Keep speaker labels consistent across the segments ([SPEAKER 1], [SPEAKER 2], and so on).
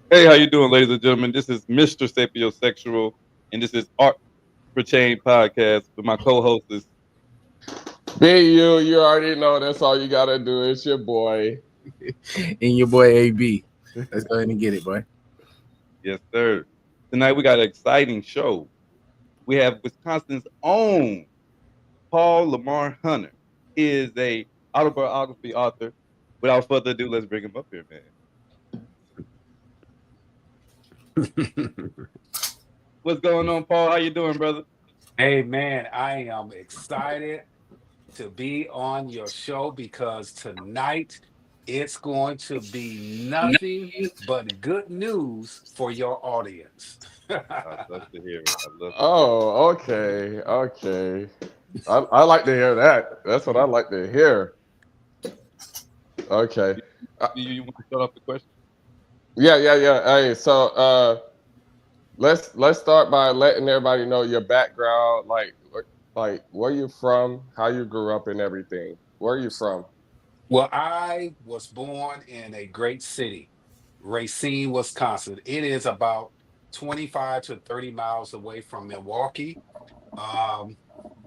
[SPEAKER 1] Hey, how you doing, ladies and gentlemen? This is Mister Sapiosexual, and this is Art for Chain podcast. With my co-host is
[SPEAKER 2] BheeYou, you already know that's all you gotta do. It's your boy.
[SPEAKER 3] And your boy AB. Let's go ahead and get it, boy.
[SPEAKER 1] yes, sir. Tonight we got an exciting show. We have Wisconsin's own Paul Lamar Hunter. He is a autobiography author. Without further ado, let's bring him up here, man. What's going on, Paul? How you doing, brother?
[SPEAKER 4] Hey man, I am excited to be on your show because tonight it's going to be nothing but good news for your audience.
[SPEAKER 1] I love to hear it. I love to hear it.
[SPEAKER 2] Oh, okay, okay. I like to hear that. That's what I like to hear. Okay. Uh,
[SPEAKER 1] You want to start off the question?
[SPEAKER 2] yeah. Hey, so let's start by letting everybody know your background, like where you from, how you grew up, and everything. Where are you from?
[SPEAKER 4] Well, I was born in a great city, Racine, Wisconsin. It is about 25 to 30 miles away from Milwaukee. Um,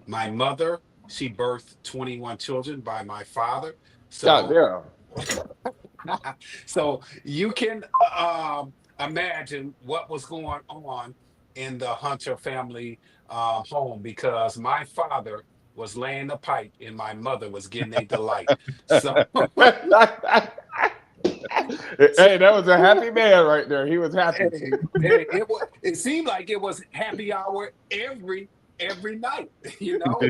[SPEAKER 4] my mother, she birthed 21 children by my father.
[SPEAKER 2] God
[SPEAKER 4] So
[SPEAKER 2] damn.
[SPEAKER 4] so you can imagine what was going on in the Hunter family home because my father was laying the pipe and my mother was getting a delight. So,
[SPEAKER 2] Hey, that was a happy man right there. He was happy.
[SPEAKER 4] it seemed like it was happy hour every night, you know.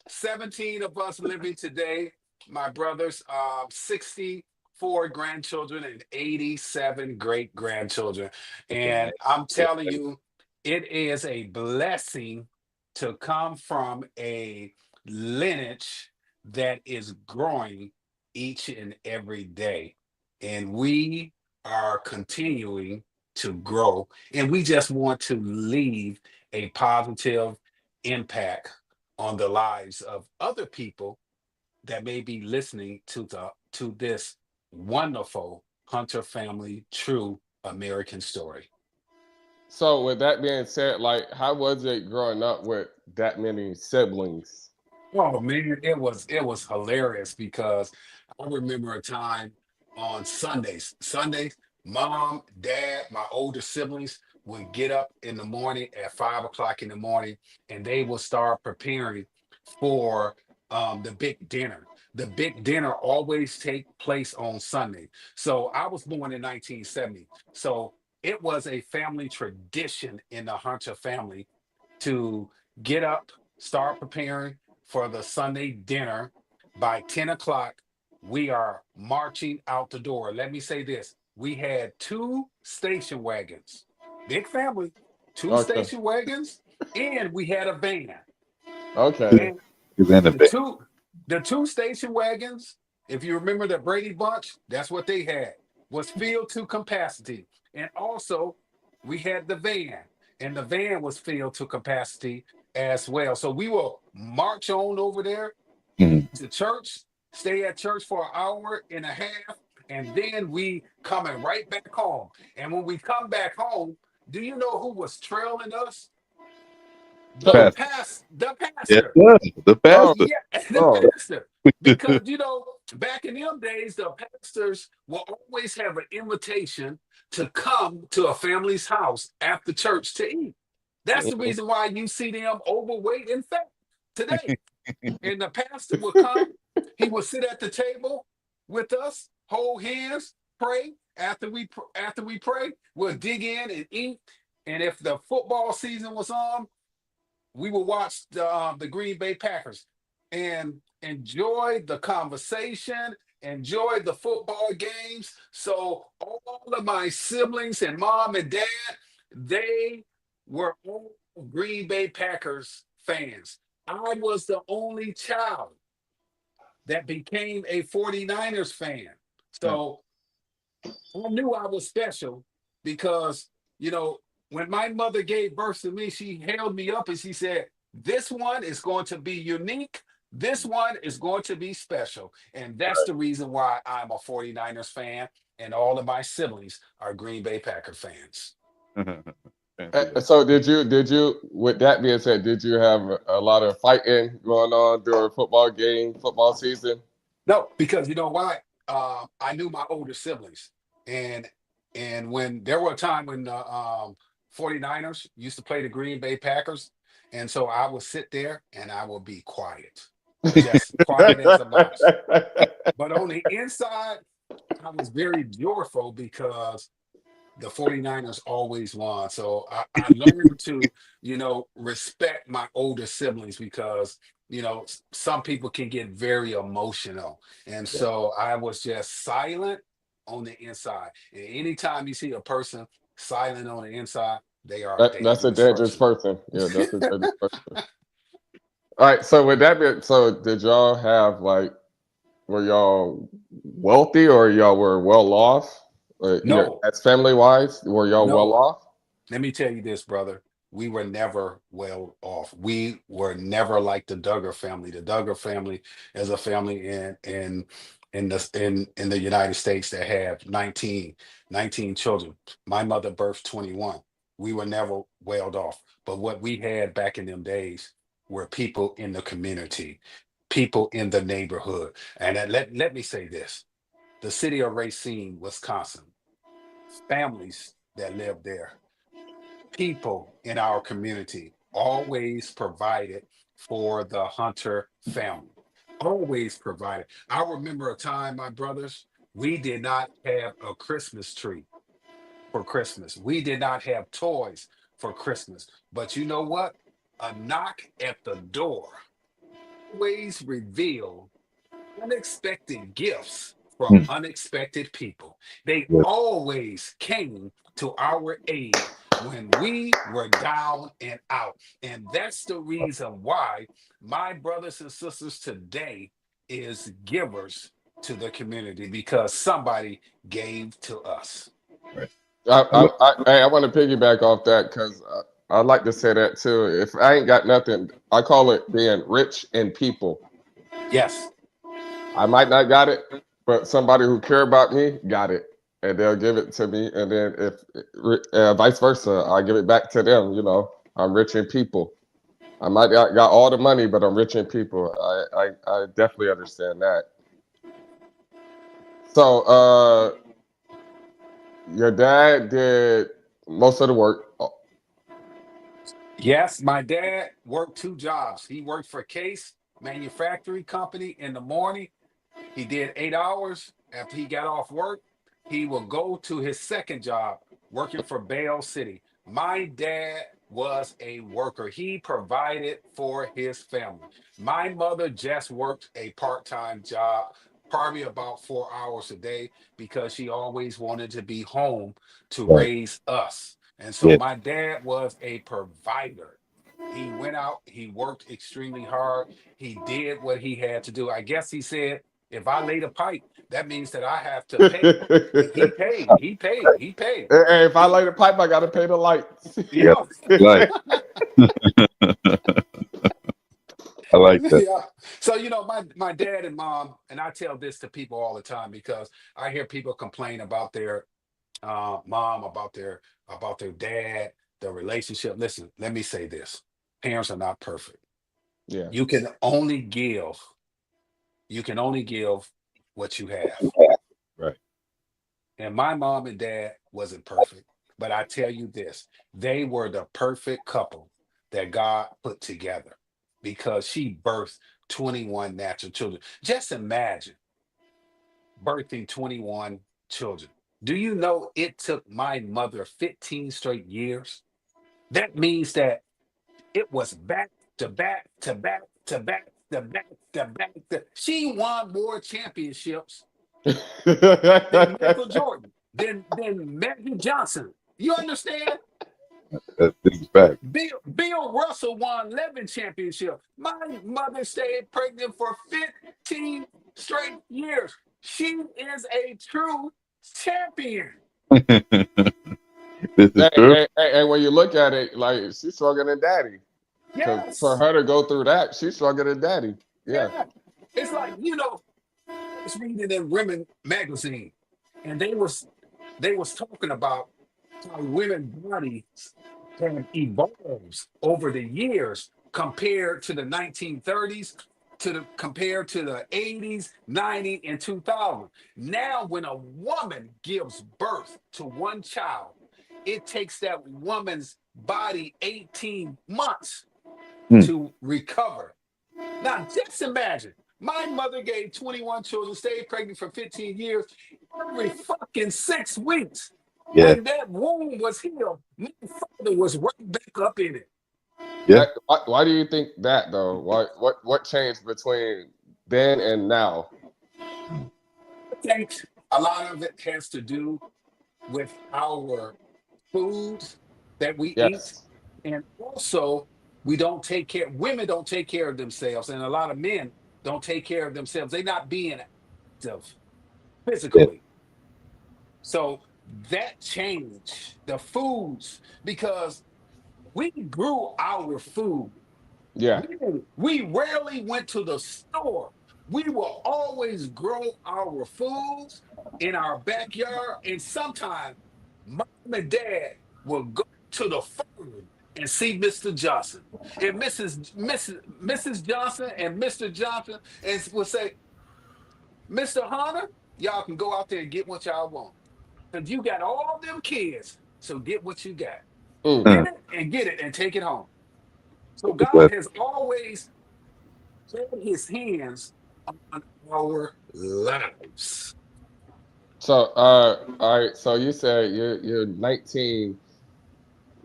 [SPEAKER 4] 17 of us living today. My brothers, 64 grandchildren and 87 great grandchildren.
[SPEAKER 1] Man,
[SPEAKER 4] And I'm telling you, it is a blessing to come from a lineage that is growing each and every day. And we are continuing to grow. And we just want to leave a positive impact on the lives of other people that may be listening to this wonderful Hunter family true American story.
[SPEAKER 2] So with that being said, like how was it growing up with that many siblings?
[SPEAKER 4] Oh man, it was hilarious because I remember a time on Sundays, mom, dad, my older siblings would get up in the morning at 5 o'clock in the morning and they will start preparing for the big dinner. The big dinner always take place on Sunday. So I was born in 1970. So it was a family tradition in the Hunter family to get up, start preparing for the Sunday dinner. By 10 o'clock, we are marching out the door. Let me say this, we had two station wagons, big family, two
[SPEAKER 2] Okay.
[SPEAKER 4] station wagons, and we had a van.
[SPEAKER 2] Okay.
[SPEAKER 4] And
[SPEAKER 1] is in the
[SPEAKER 4] the
[SPEAKER 1] back.
[SPEAKER 4] two the two station wagons, if you remember the Brady Bunch, that's what they had, was filled to capacity. And also we had the van, and the van was filled to capacity as well. So we will march on over there
[SPEAKER 1] Mhm.
[SPEAKER 4] to church, stay at church for an hour and a half, and then we coming right back home. And when we come back home, do you know who was trailing us? The
[SPEAKER 2] Oh,
[SPEAKER 1] Pastor.
[SPEAKER 4] past the
[SPEAKER 1] Yes,
[SPEAKER 4] pastor.
[SPEAKER 1] sir. The
[SPEAKER 2] oh,
[SPEAKER 1] pastor.
[SPEAKER 4] Yeah, the
[SPEAKER 2] oh.
[SPEAKER 4] pastor. Because back in them days, the pastors will always have an invitation to come to a family's house after church to eat. That's the reason why you see them overweight and fat today. And the pastor will come, he will sit at the table with us, hold hands, pray. After we pray, we'll dig in and eat. And if the football season was on, we will watch the Green Bay Packers and enjoy the conversation, enjoy the football games. So all of my siblings and mom and dad, they were all Green Bay Packers fans. I was the only child that became a 49ers fan. So I knew I was special because, you know, when my mother gave birth to me, she held me up and she said, "This one is going to be unique. This one is going to be special." And that's the reason why I'm a 49ers fan. and all of my siblings are Green Bay Packer fans.
[SPEAKER 2] So did you, with that being said, did you have a lot of fighting going on during football season?
[SPEAKER 4] No, because you know why? I knew my older siblings, and when there were a time when the 49ers used to play the Green Bay Packers, and so I would sit there and I would be quiet, just quiet as a mouse. But on the inside, I was very joyful because the 49ers always won. So I learned to, respect my older siblings because, some people can get very emotional. And so I was just silent on the inside. And anytime you see a person silent on the inside, they are a
[SPEAKER 2] That's a
[SPEAKER 4] dangerous
[SPEAKER 2] dangerous
[SPEAKER 4] person.
[SPEAKER 2] person. Yeah, that's a dangerous person. All right. So with that being, so did y'all have were y'all wealthy or y'all were well off?
[SPEAKER 4] No,
[SPEAKER 2] As family wise, were y'all well
[SPEAKER 4] no.
[SPEAKER 2] off?
[SPEAKER 4] Let me tell you this, brother. We were never well off. We were never like the Duggar family. The Duggar family is a family in the United States that have 19 children. My mother birthed 21. We were never well off. But what we had back in them days were people in the community, people in the neighborhood. And let me say this. The city of Racine, Wisconsin, families that lived there, people in our community always provided for the Hunter family. Always provided. I remember a time, my brothers, we did not have a Christmas tree for Christmas. We did not have toys for Christmas. But you know what? A knock at the door always revealed unexpected gifts from
[SPEAKER 1] Hmm.
[SPEAKER 4] unexpected people. They
[SPEAKER 1] Yes.
[SPEAKER 4] always came to our aid when we were down and out. And that's the reason why my brothers and sisters today is givers to the community because somebody gave to us.
[SPEAKER 1] Right. I love.
[SPEAKER 2] I want to piggyback off that because I like to say that too. If I ain't got nothing, I call it being rich in people.
[SPEAKER 4] Yes.
[SPEAKER 2] I might not got it, but somebody who care about me got it, and they'll give it to me. And then if vice versa, I give it back to them. I'm rich in people. I might not got all the money, but I'm rich in people. I definitely understand that. So, your dad did most of the work.
[SPEAKER 4] Yes, my dad worked two jobs. He worked for Case Manufacturing Company in the morning. He did 8 hours. After he got off work, he will go to his second job working for Bell City. My dad was a worker. He provided for his family. My mother just worked a part-time job, probably about 4 hours a day, because she always wanted to be home to
[SPEAKER 1] Right.
[SPEAKER 4] raise us. And so
[SPEAKER 1] Yes.
[SPEAKER 4] my dad was a provider. He went out, he worked extremely hard. He did what he had to do. I guess he said, if I laid a pipe, that means that I have to pay. And he paid. He paid. He paid.
[SPEAKER 2] And if I
[SPEAKER 4] He,
[SPEAKER 2] light a pipe, I gotta pay the lights.
[SPEAKER 1] Yeah.
[SPEAKER 4] yeah.
[SPEAKER 1] Like. I like that.
[SPEAKER 4] Yeah. So my dad and mom, and I tell this to people all the time because I hear people complain about their mom, about their dad, their relationship. Listen, let me say this: parents are not perfect.
[SPEAKER 2] Yeah.
[SPEAKER 4] You can only give. You can only give what you have.
[SPEAKER 1] Right.
[SPEAKER 4] And my mom and dad wasn't perfect, but I tell you this, they were the perfect couple that God put together because she birthed 21 natural children. Just imagine birthing 21 children. Do you know it took my mother 15 straight years? That means that it was back to back to back to back to back to back. She won more championships than Michael Jordan, than Magic Johnson. You understand?
[SPEAKER 1] That's big fact.
[SPEAKER 4] Bill Russell won 11 championships. My mother stayed pregnant for 15 straight years. She is a true champion.
[SPEAKER 1] This is true.
[SPEAKER 2] And when you look at it, like she's stronger than daddy. Because for
[SPEAKER 4] Yes.
[SPEAKER 2] her to go through that, she's stronger than daddy. Yeah.
[SPEAKER 4] Yeah. It's like, I was reading in Women magazine. and they was talking about how women's bodies have evolved over the years compared to the 1930s, compared to the 80s, 90s, and 2000. Now, when a woman gives birth to one child, it takes that woman's body 18 months to recover. Now, just imagine. My mother gave 21 children, stayed pregnant for 15 years, every fucking 6 weeks.
[SPEAKER 1] Yeah.
[SPEAKER 4] When that womb was healed, my father was right back up in it.
[SPEAKER 1] Yeah.
[SPEAKER 2] Why do you think that though? What changed between then and now?
[SPEAKER 4] I think a lot of it has to do with our foods that we eat,
[SPEAKER 2] Yes.
[SPEAKER 4] and also women don't take care of themselves, and a lot of men don't take care of themselves. They're not being active
[SPEAKER 1] Yeah.
[SPEAKER 4] physically. So that changed the foods because we grew our food.
[SPEAKER 2] Yeah.
[SPEAKER 4] We rarely went to the store. We will always grow our foods in our backyard, and sometimes mom and dad will go to the farm and see Mr. Johnson and Mrs. Johnson and Mr. Johnson, and will say, Mr. Hunter, y'all can go out there and get what y'all want. Because you got all them kids. So get what you got. Get it and get it and take it home. So God has always had his hands on our lives.
[SPEAKER 2] So all right. So you said you're 19,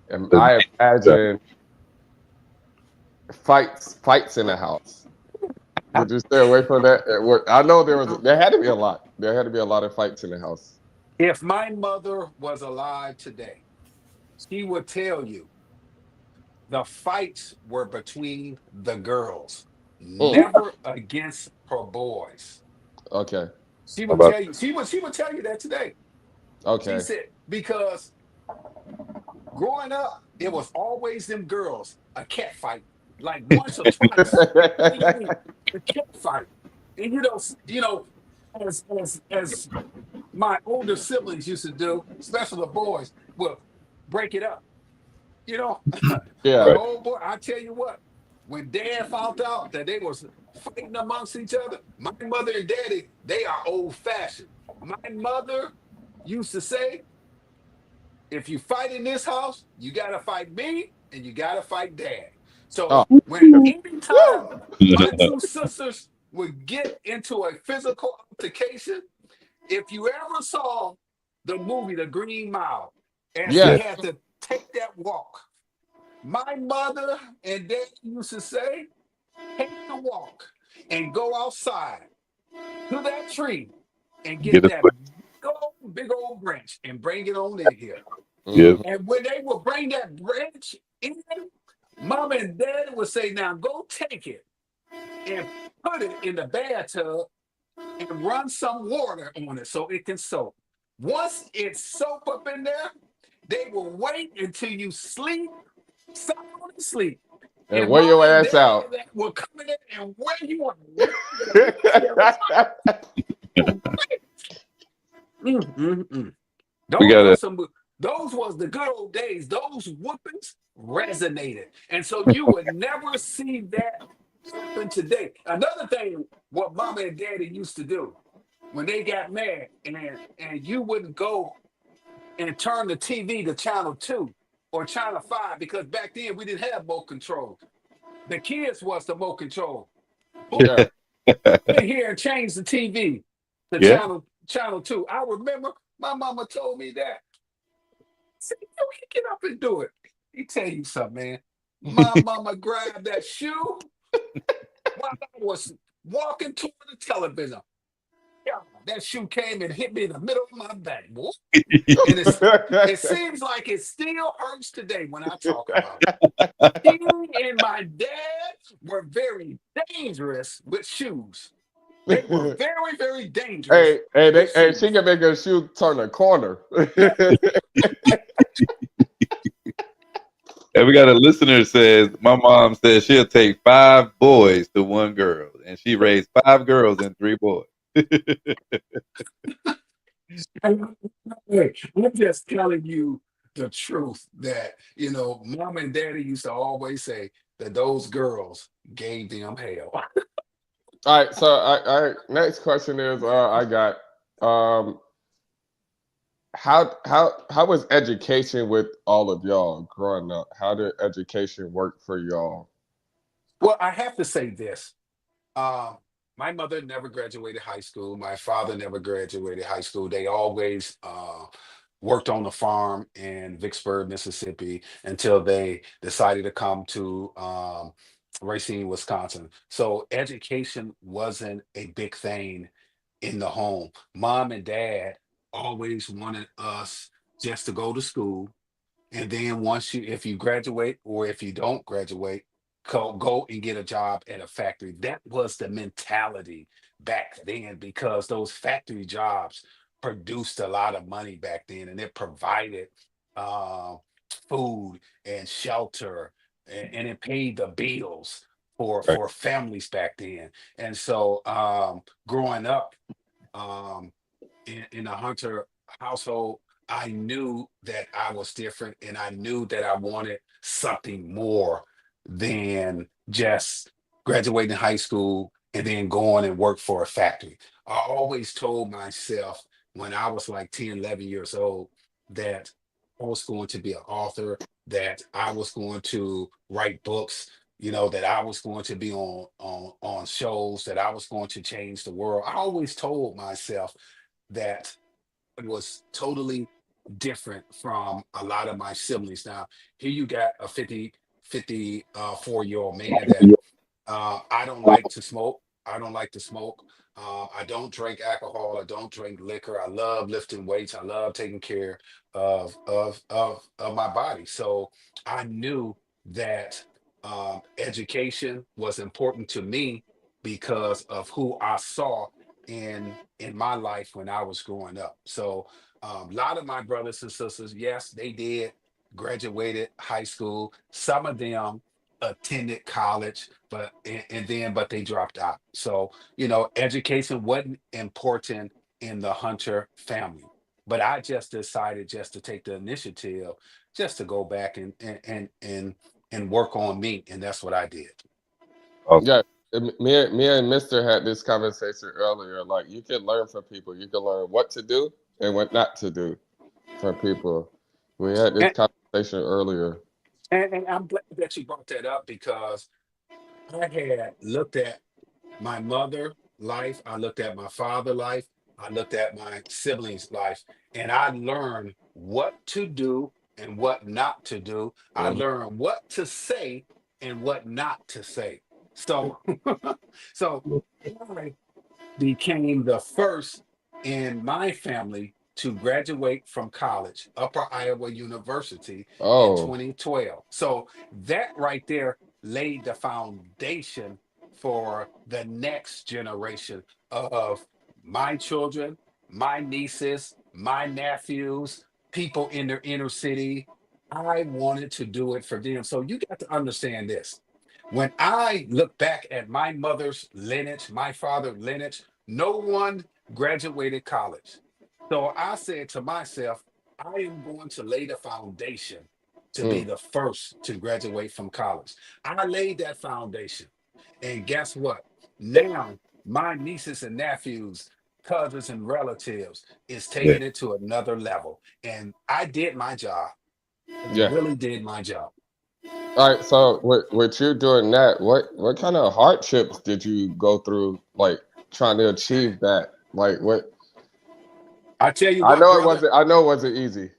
[SPEAKER 2] and I imagine fights in the house. Did you stay away from that? I know there had to be a lot. There had to be a lot of fights in the house.
[SPEAKER 4] If my mother was alive today, she would tell you the fights were between the girls, never against her boys.
[SPEAKER 2] Okay.
[SPEAKER 4] She would tell you, she would tell you that today. She
[SPEAKER 2] Okay.
[SPEAKER 4] said, because growing up, it was always them girls, a cat fight, like once or twice. A cat fight. And as my older siblings used to do, especially the boys, will break it up.
[SPEAKER 2] Yeah.
[SPEAKER 4] But oh boy, I tell you what, when dad found out that they was fighting amongst each other, my mother and daddy, they are old fashioned. My mother used to say, if you fight in this house, you gotta fight me and you gotta fight dad. So
[SPEAKER 2] Oh.
[SPEAKER 4] when anytime my two sisters would get into a physical altercation, if you ever saw the movie The Green Mile, and she
[SPEAKER 2] Yes.
[SPEAKER 4] had to take that walk, my mother and dad used to say, take the walk and go outside to that tree and get that big old branch and bring it on in here.
[SPEAKER 1] Yeah.
[SPEAKER 4] And when they would bring that branch in, mom and dad would say, now go take it and put it in the bathtub and run some water on it so it can soak. Once it's soaked up in there, they will wait until you sleep, sound asleep.
[SPEAKER 2] And wear your ass out.
[SPEAKER 4] Will come in there and wear you out. Those was the good old days. Those whoopings resonated. And so you would never see that happen today. Another thing, what mama and daddy used to do when they got mad and you wouldn't go and turn the TV to channel 2 or channel 5, because back then we didn't have remote control. The kids was the remote control.
[SPEAKER 2] Yeah.
[SPEAKER 4] In here and change the TV to channel 2. I remember my mama told me that. Say, yo, get up and do it. Let me tell you something, man. My mama grabbed that shoe while I was walking toward the television. Yeah, that shoe came and hit me in the middle of my back, boy. And it seems like it still hurts today when I talk about it. He and my dad were very dangerous with shoes. They were very, very dangerous.
[SPEAKER 2] Hey, she can make her shoe turn a corner.
[SPEAKER 1] And we got a listener that says, my mom says she'll take 5 boys to 1 girl, and she raised 5 girls and 3 boys.
[SPEAKER 4] Hey, I'm just telling you the truth that, mom and daddy used to always say that those girls gave them hell.
[SPEAKER 2] All right, so I next question is I got how was education with all of y'all growing up? How did education work for y'all?
[SPEAKER 4] Well, I have to say this. Um, my mother never graduated high school. My father never graduated high school. They always worked on a farm in Vicksburg, Mississippi, until they decided to come to Racine, Wisconsin. So education wasn't a big thing in the home. Mom and dad always wanted us just to go to school, and then if you graduate or if you don't graduate, go and get a job at a factory. That was the mentality back then, because those factory jobs produced a lot of money back then, and it provided uh, food and shelter, and it paid the bills
[SPEAKER 1] Right.
[SPEAKER 4] for families back then. And so growing up, um, in a Hunter household, I knew that I was different, and I knew that I wanted something more than just graduating high school and then going and work for a factory. I always told myself when I was like 10, 11 years old that I was going to be an author, that I was going to write books, that I was going to be on shows, that I was going to change the world. I always told myself that it was totally different from a lot of my siblings. Now, here you got a 54-year-old man that I don't like to smoke. I don't like to smoke. I don't drink alcohol. I don't drink liquor. I love lifting weights. I love taking care of my body. So I knew that education was important to me because of who I saw in my life when I was growing up. So a lot of my brothers and sisters, yes, they did graduated high school. Some of them attended college, but they dropped out. So education wasn't important in the Hunter family. But I just decided just to take the initiative, just to go back and work on me, and that's what I did.
[SPEAKER 1] Awesome.
[SPEAKER 2] Yeah, me and Mister had this conversation earlier. Like, you can learn from people. You can learn what to do and what not to do from people. We had this
[SPEAKER 4] And,
[SPEAKER 2] conversation earlier.
[SPEAKER 4] and I'm glad that you brought that up, because I had looked at my mother life, I looked at my father life, I looked at my siblings life, and I learned what to do and what not to do. I
[SPEAKER 2] Mhm.
[SPEAKER 4] learned what to say and what not to say. So so I became the first in my family to graduate from college, Upper Iowa University, in
[SPEAKER 2] Oh,
[SPEAKER 4] 2012. So that right there laid the foundation for the next generation of my children, my nieces, my nephews, people in their inner city. I wanted to do it for them. So you got to understand this. When I look back at my mother's lineage, my father's lineage, no one graduated college. So I said to myself, I am going to lay the foundation to be
[SPEAKER 2] mm,
[SPEAKER 4] the first to graduate from college. I laid that foundation. And guess what? Now, my nieces and nephews, cousins and relatives is
[SPEAKER 1] Yeah.
[SPEAKER 4] taking it to another level. And I did my job. I
[SPEAKER 2] yeah.
[SPEAKER 4] really did my job.
[SPEAKER 2] All right. So with you doing that, what kind of hardships did you go through, like trying to achieve that? Like what?
[SPEAKER 4] I tell you
[SPEAKER 2] I
[SPEAKER 4] what,
[SPEAKER 2] know it
[SPEAKER 4] brother,
[SPEAKER 2] wasn't. I know it wasn't easy.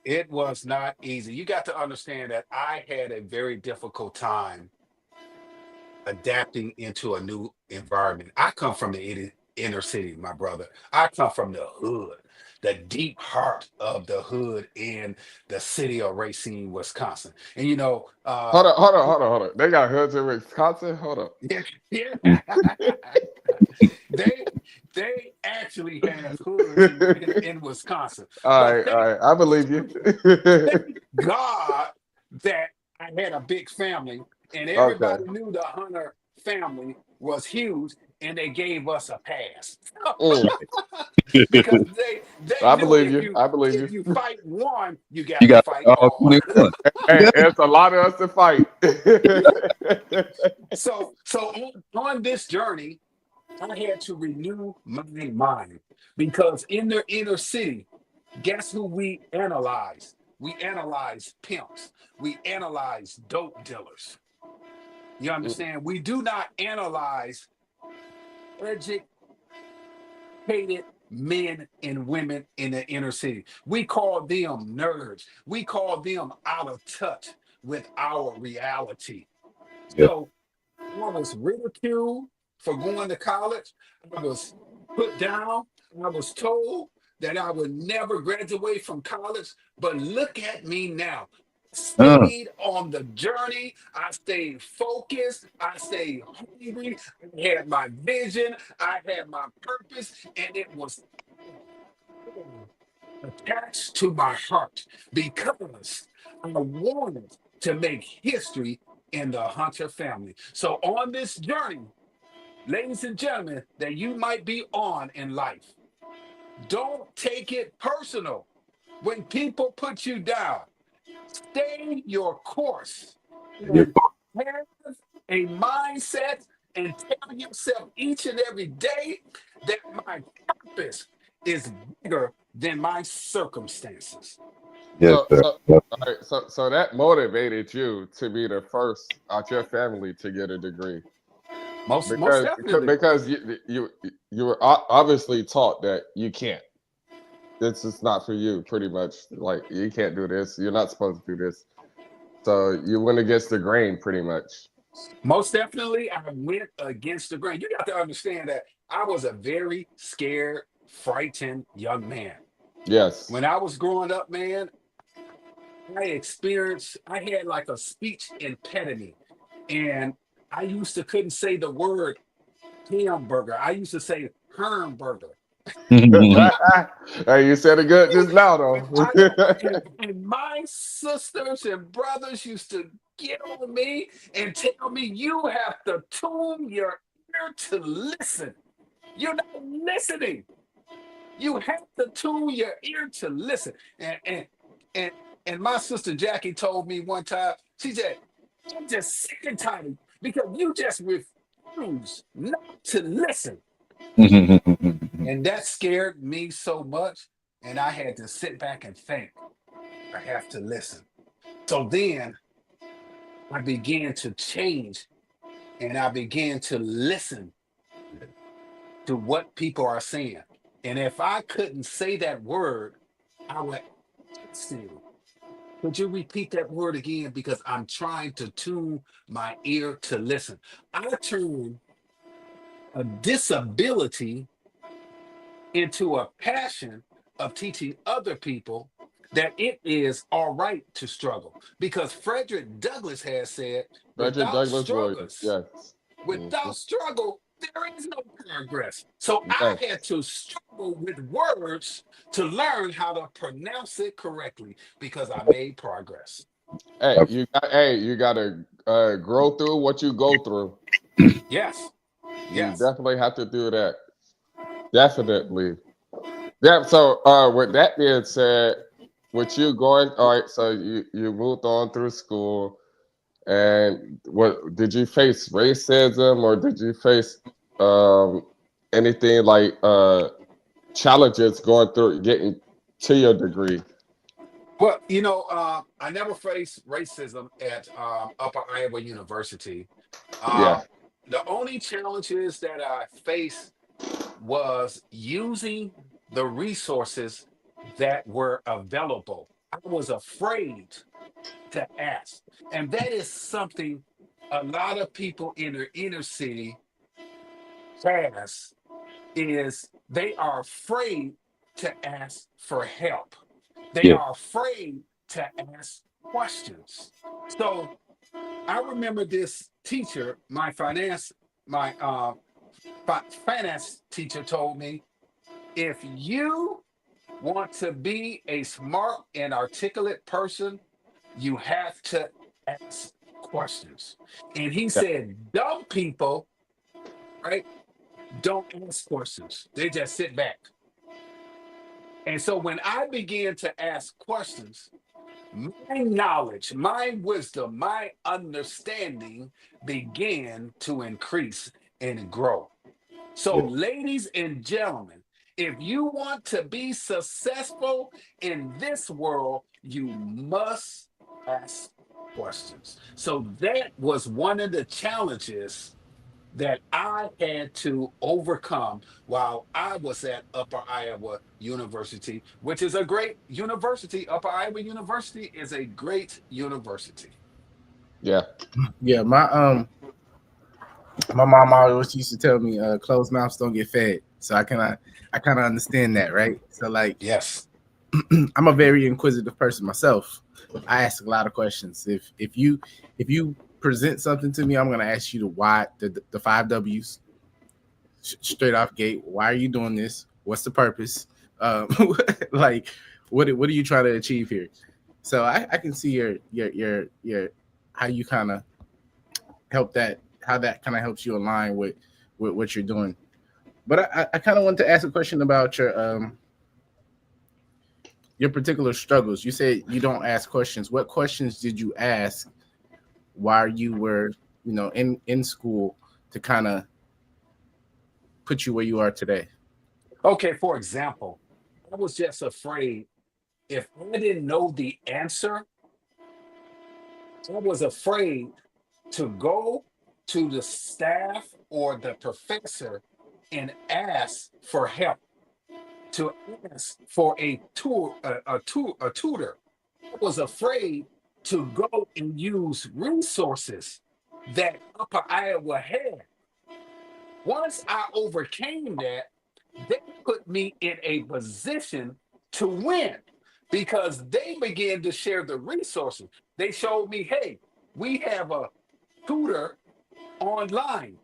[SPEAKER 4] it was not easy. You got to understand that I had a very difficult time adapting into a new environment. I come from the inner city, my brother. I come from the hood, the deep heart of the hood in the city of Racine, Wisconsin. And
[SPEAKER 2] Hold on, hold on, hold on, hold on. They got hoods in Wisconsin. Hold up.
[SPEAKER 4] yeah,
[SPEAKER 1] Mm.
[SPEAKER 4] yeah. they they actually have hoods in Wisconsin.
[SPEAKER 2] All
[SPEAKER 4] But
[SPEAKER 2] right, all right. I believe you.
[SPEAKER 4] thank God that I had a big family, and
[SPEAKER 2] Okay.
[SPEAKER 4] everybody knew the Hunter family was huge, and they gave us a pass.
[SPEAKER 2] Mm.
[SPEAKER 4] because they
[SPEAKER 2] I
[SPEAKER 4] knew
[SPEAKER 2] believe you. I believe
[SPEAKER 4] if
[SPEAKER 2] you.
[SPEAKER 4] you fight one, you got
[SPEAKER 1] You
[SPEAKER 4] to
[SPEAKER 1] got
[SPEAKER 4] fight
[SPEAKER 1] all
[SPEAKER 4] all.
[SPEAKER 1] 21.
[SPEAKER 2] Hey,
[SPEAKER 1] Yeah.
[SPEAKER 2] it's a lot of us to fight.
[SPEAKER 4] So on this journey, I had to renew my mind because in the inner city, guess who we analyze? We analyze pimps. We analyze dope dealers. You understand? We do not analyze educated men and women in the inner city. We call them nerds. We call them out of touch with our reality.
[SPEAKER 1] Yeah.
[SPEAKER 4] So I was ridiculed for going to college. I was put down. I was told that I would never graduate from college. But look at me now.
[SPEAKER 1] Uh,
[SPEAKER 4] Stayed on the journey. I stayed focused. I stayed hungry. I had my vision. I had my purpose, and it was attached to my heart because I wanted to make history in the Hunter family. So on this journey, ladies and gentlemen, that you might be on in life, don't take it personal when people put you down. Stay your course
[SPEAKER 1] yeah.
[SPEAKER 4] and have a mindset and tell yourself each and every day that my purpose is bigger than my circumstances.
[SPEAKER 1] Yes,
[SPEAKER 2] so,
[SPEAKER 1] sir.
[SPEAKER 2] so,
[SPEAKER 1] Yep.
[SPEAKER 2] all right, so that motivated you to be the first out your family to get a degree
[SPEAKER 4] Most
[SPEAKER 2] because
[SPEAKER 4] definitely.
[SPEAKER 2] because you were obviously taught that you can't. This is not for you. Pretty much, like you can't do this. You're not supposed to do this. So you went against the grain, pretty much.
[SPEAKER 4] Most definitely, I went against the grain. You got to understand that I was a very scared, frightened young man.
[SPEAKER 2] Yes.
[SPEAKER 4] When I was growing up, man, I had like a speech impediment. And I used to couldn't say the word hamburger. I used to say Hermburger.
[SPEAKER 2] Hey, you said it good just now, though.
[SPEAKER 4] I know. And my sisters and brothers used to get on me and tell me, you have to tune your ear to listen. You're not listening. You have to tune your ear to listen. And and my sister Jackie told me one time, she said, I'm just sick and tired because you just refuse not to listen. And that scared me so much. And I had to sit back and think, I have to listen. So then I began to change and I began to listen to what people are saying. And if I couldn't say that word, I would ask them, could you repeat that word again? Because I'm trying to tune my ear to listen. I turned a disability into a passion of teaching other people that it is all right to struggle. Because Frederick Douglass has said,
[SPEAKER 2] Frederick Douglass Williams. Yes.
[SPEAKER 4] without struggle, there is no progress. So I had
[SPEAKER 2] Yes.
[SPEAKER 4] to struggle with words to learn how to pronounce it correctly because I made progress.
[SPEAKER 2] You gotta grow through what you go through.
[SPEAKER 4] Yes,
[SPEAKER 2] You
[SPEAKER 4] yes.
[SPEAKER 2] definitely have to do that. Definitely. Yeah. So, with that being said, with you going, all right. So you moved on through school, and what did you face racism or did you face um, anything like challenges going through getting to your degree?
[SPEAKER 4] Well, I never faced racism at Upper Iowa University.
[SPEAKER 2] Yeah.
[SPEAKER 4] Um, the only challenges that I faced was using the resources that were available. I was afraid to ask. And that is something a lot of people in the inner city has is they are afraid to ask for help. They
[SPEAKER 1] Yeah.
[SPEAKER 4] are afraid to ask questions. So I remember this teacher, my finance teacher told me, if you want to be a smart and articulate person, you have to ask questions. And he
[SPEAKER 1] Yeah.
[SPEAKER 4] said, dumb people, right, don't ask questions. They just sit back. And so when I began to ask questions, my knowledge, my wisdom, my understanding began to increase and grow. So,
[SPEAKER 1] Yeah.
[SPEAKER 4] ladies and gentlemen, if you want to be successful in this world, you must ask questions. So, that was one of the challenges that I had to overcome while I was at Upper Iowa University, which is a great university. Upper Iowa University is a great university.
[SPEAKER 2] Yeah.
[SPEAKER 3] Yeah, my mom always used to tell me, closed mouths don't get fed. So I kind of understand that, right? So like,
[SPEAKER 4] Yes.
[SPEAKER 3] I'm a very inquisitive person myself. I ask a lot of questions. If you present something to me, I'm gonna ask you the why, the five W's straight off gate. Why are you doing this? What's the purpose? Um, like, what are you trying to achieve here? So I can see your how you kind of help that, how that kind of helps you align with what you're doing. But I kind of want to ask a question about your particular struggles. You said you don't ask questions. What questions did you ask while you were, in school to kind of put you where you are today?
[SPEAKER 4] Okay, for example, I was just afraid if I didn't know the answer, I was afraid to go to the staff or the professor and ask for help, to ask for a tutor. I was afraid to go and use resources that Upper Iowa had. Once I overcame that, they put me in a position to win because they began to share the resources. They showed me, hey, we have a tutor online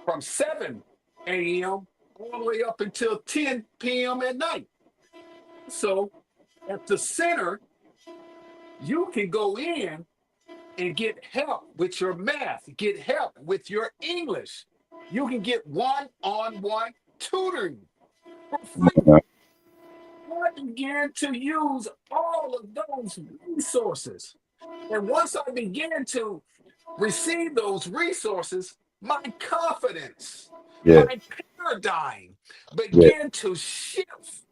[SPEAKER 4] from 7 a.m. all the way up until 10 p.m. at night. So at the center, you can go in and get help with your math, get help with your English. You can get one-on-one tutoring for free. I began to use all of those resources. And once I began to receive those resources, my confidence,
[SPEAKER 1] Yeah.
[SPEAKER 4] my paradigm
[SPEAKER 1] Yeah.
[SPEAKER 4] began to shift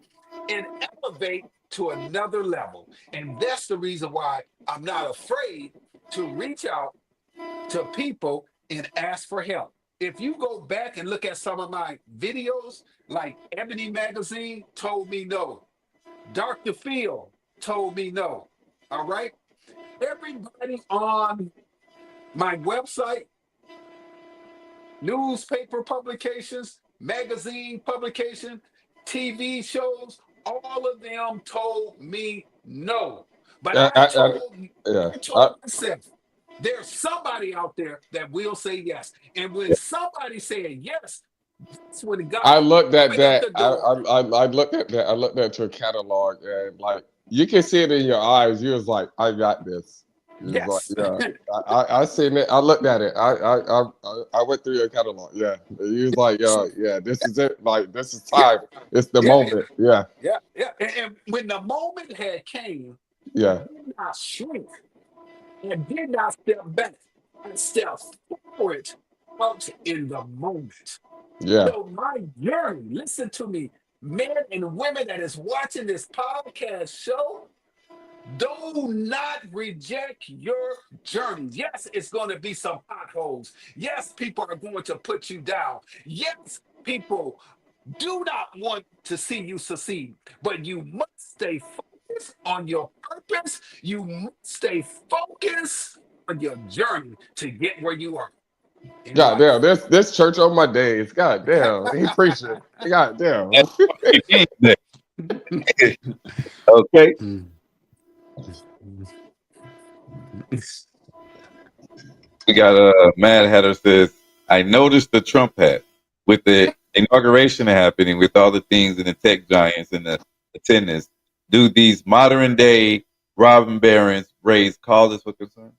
[SPEAKER 4] and elevate to another level. And that's the reason why I'm not afraid to reach out to people and ask for help. If you go back and look at some of my videos, like Ebony Magazine told me no, Dr. Phil told me no. All right. Everybody on my website, newspaper publications, magazine publication, TV shows, all of them told me no. But
[SPEAKER 2] I, I, I, yeah.
[SPEAKER 4] I told myself, there's somebody out there that will say yes. And when somebody said yes, that's when
[SPEAKER 2] I
[SPEAKER 4] God
[SPEAKER 2] looked at
[SPEAKER 4] opened up
[SPEAKER 2] that.
[SPEAKER 4] the door.
[SPEAKER 2] I looked at that. I looked at your catalog and like you can see it in your eyes. You was like, I got this. You was like,
[SPEAKER 4] Yes.
[SPEAKER 2] yeah. I seen it. I looked at it. I went through your catalog. Yeah. You was like, yeah. This is it. Like this is
[SPEAKER 4] Yeah,
[SPEAKER 2] time. It's the
[SPEAKER 4] yeah,
[SPEAKER 2] moment. Yeah.
[SPEAKER 4] yeah. And when the moment had came, I
[SPEAKER 2] Yeah.
[SPEAKER 4] did not shrink. I did not step back. I stepped forward out in the moment.
[SPEAKER 2] Yeah.
[SPEAKER 4] So my journey, listen to me, men and women that is watching this podcast show, do not reject your journey. Yes, it's going to be some potholes. Yes, people are going to put you down. Yes, people do not want to see you succeed, but you must stay focused on your purpose. You must stay focused on your journey to get where you are in
[SPEAKER 2] God damn.
[SPEAKER 4] life.
[SPEAKER 2] This church on my days. God damn. He preaching. God damn.
[SPEAKER 1] That's King Day. Okay. We got Mad Hatter says, I noticed the Trump hat with the inauguration happening with all the things and the tech giants and the attendance. Do these modern day Robin Barons raise causes for concern?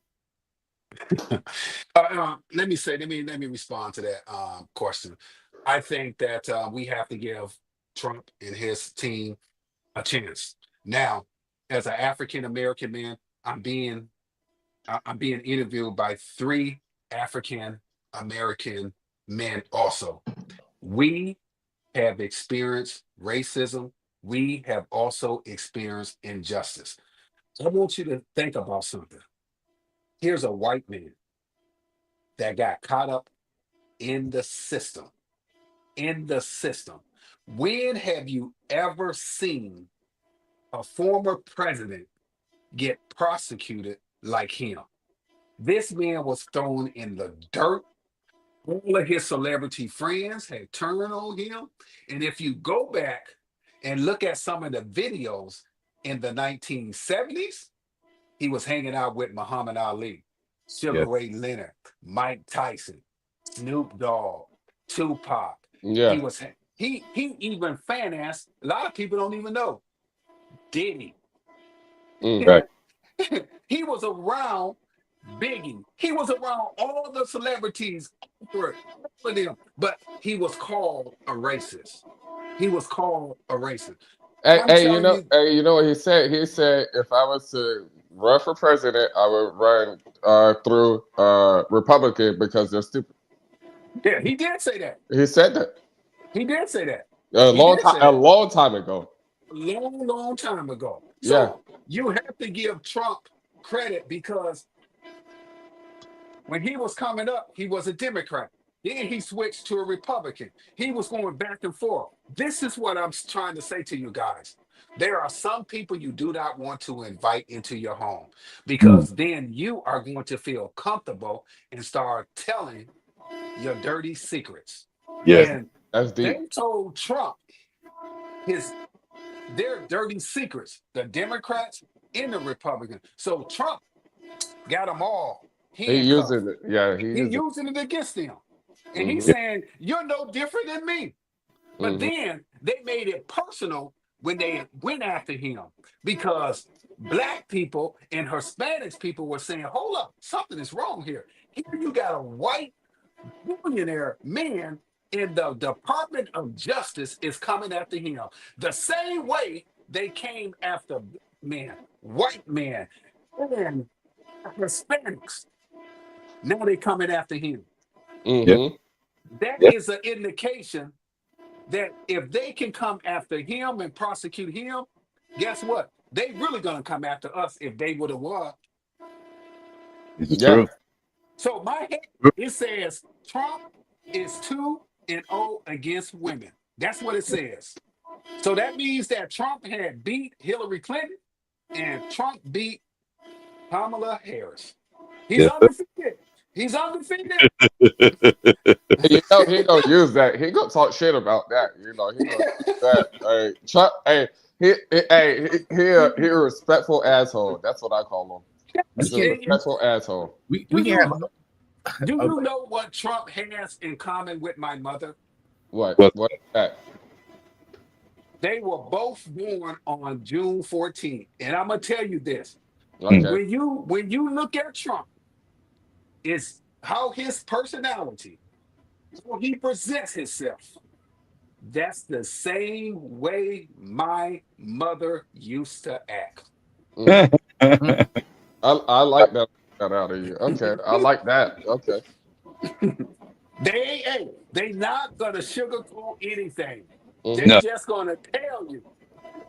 [SPEAKER 4] Let me respond to that question. I think that we have to give Trump and his team a chance. Now, as an African American man, I'm being interviewed by 3 African American men also. We have experienced racism. We have also experienced injustice. I want you to think about something. Here's a white man that got caught up in the system. In the system. When have you ever seen a former president get prosecuted like him? This man was thrown in the dirt. All of his celebrity friends had turned on him. And if you go back and look at some of the videos in the 1970s, he was hanging out with Muhammad Ali, Sugar
[SPEAKER 1] Yes.
[SPEAKER 4] Ray Leonard, Mike Tyson, Snoop Dogg, Tupac.
[SPEAKER 2] Yeah.
[SPEAKER 4] He even financed, a lot of people don't even know, Diddy.
[SPEAKER 1] Right.
[SPEAKER 4] He was around Biggie. He was around all the celebrities, all of them, but he was called a racist. He was called a racist. I'm telling you,
[SPEAKER 2] Hey, you know what he said? He said if I was to run for president, I would run through Republican because they're stupid.
[SPEAKER 4] yeah, he did say that.
[SPEAKER 2] He said that
[SPEAKER 4] He did say that.
[SPEAKER 2] a
[SPEAKER 4] He
[SPEAKER 2] long
[SPEAKER 4] did
[SPEAKER 2] time,
[SPEAKER 4] say
[SPEAKER 2] a
[SPEAKER 4] that
[SPEAKER 2] long time ago.
[SPEAKER 4] a long, long time ago.
[SPEAKER 2] Yeah.
[SPEAKER 4] So you have to give Trump credit because when he was coming up, he was a Democrat. Then he switched to a Republican. He was going back and forth. This is what I'm trying to say to you guys. There are some people you do not want to invite into your home because then you are going to feel comfortable and start telling your dirty secrets.
[SPEAKER 1] Yes.
[SPEAKER 4] And
[SPEAKER 2] That's
[SPEAKER 4] they
[SPEAKER 2] deep.
[SPEAKER 4] told Trump their dirty secrets, the Democrats and the Republicans. So Trump got them all
[SPEAKER 2] He
[SPEAKER 4] handcuffed.
[SPEAKER 2] using it. Yeah, he
[SPEAKER 4] He's
[SPEAKER 2] using it.
[SPEAKER 4] using it against them. And he's
[SPEAKER 2] Hmm.
[SPEAKER 4] saying, you're no different than me. But
[SPEAKER 2] Hmm.
[SPEAKER 4] then they made it personal when they went after him because black people and Hispanics people were saying, hold up, something is wrong here. Here you got a white billionaire man in the Department of Justice is coming after him. The same way they came after men, white men, and Hispanics. Now they coming after him.
[SPEAKER 1] Yes.
[SPEAKER 2] Hmm.
[SPEAKER 4] That
[SPEAKER 1] Yes.
[SPEAKER 4] is an indication that if they can come after him and prosecute him, guess what? They really gonna come after us if they would have won.
[SPEAKER 1] It's the
[SPEAKER 2] Yeah.
[SPEAKER 1] truth.
[SPEAKER 4] So my head, it says Trump is 2-0 against women. That's what it says. So that means that Trump had beat Hillary Clinton and Trump beat Kamala Harris. He's
[SPEAKER 1] Yes, sir.
[SPEAKER 4] undefeated. He's undefeated.
[SPEAKER 2] You know he gonna use that. He gonna talk shit about that. You know he gonna use that. Hey, Trump. Hey, he a respectful asshole. That's what I call him.
[SPEAKER 3] We
[SPEAKER 2] He's a
[SPEAKER 3] can
[SPEAKER 2] respectful asshole.
[SPEAKER 3] we
[SPEAKER 4] Do
[SPEAKER 3] can
[SPEAKER 4] you
[SPEAKER 3] have
[SPEAKER 4] do
[SPEAKER 3] a,
[SPEAKER 4] you know what Trump has in common with my mother?
[SPEAKER 2] What?
[SPEAKER 1] Well,
[SPEAKER 2] What is that?
[SPEAKER 4] They were both born on June 14th. And I'm gonna tell you this.
[SPEAKER 2] Okay.
[SPEAKER 4] When you look at Trump, it's how his personality, how he presents himself. That's the same way my mother used to act.
[SPEAKER 2] Mm. I like that out of you. Okay. I like that. Okay.
[SPEAKER 4] They not gonna sugarcoat anything. They
[SPEAKER 2] Hmm.
[SPEAKER 1] no.
[SPEAKER 4] just gonna tell you.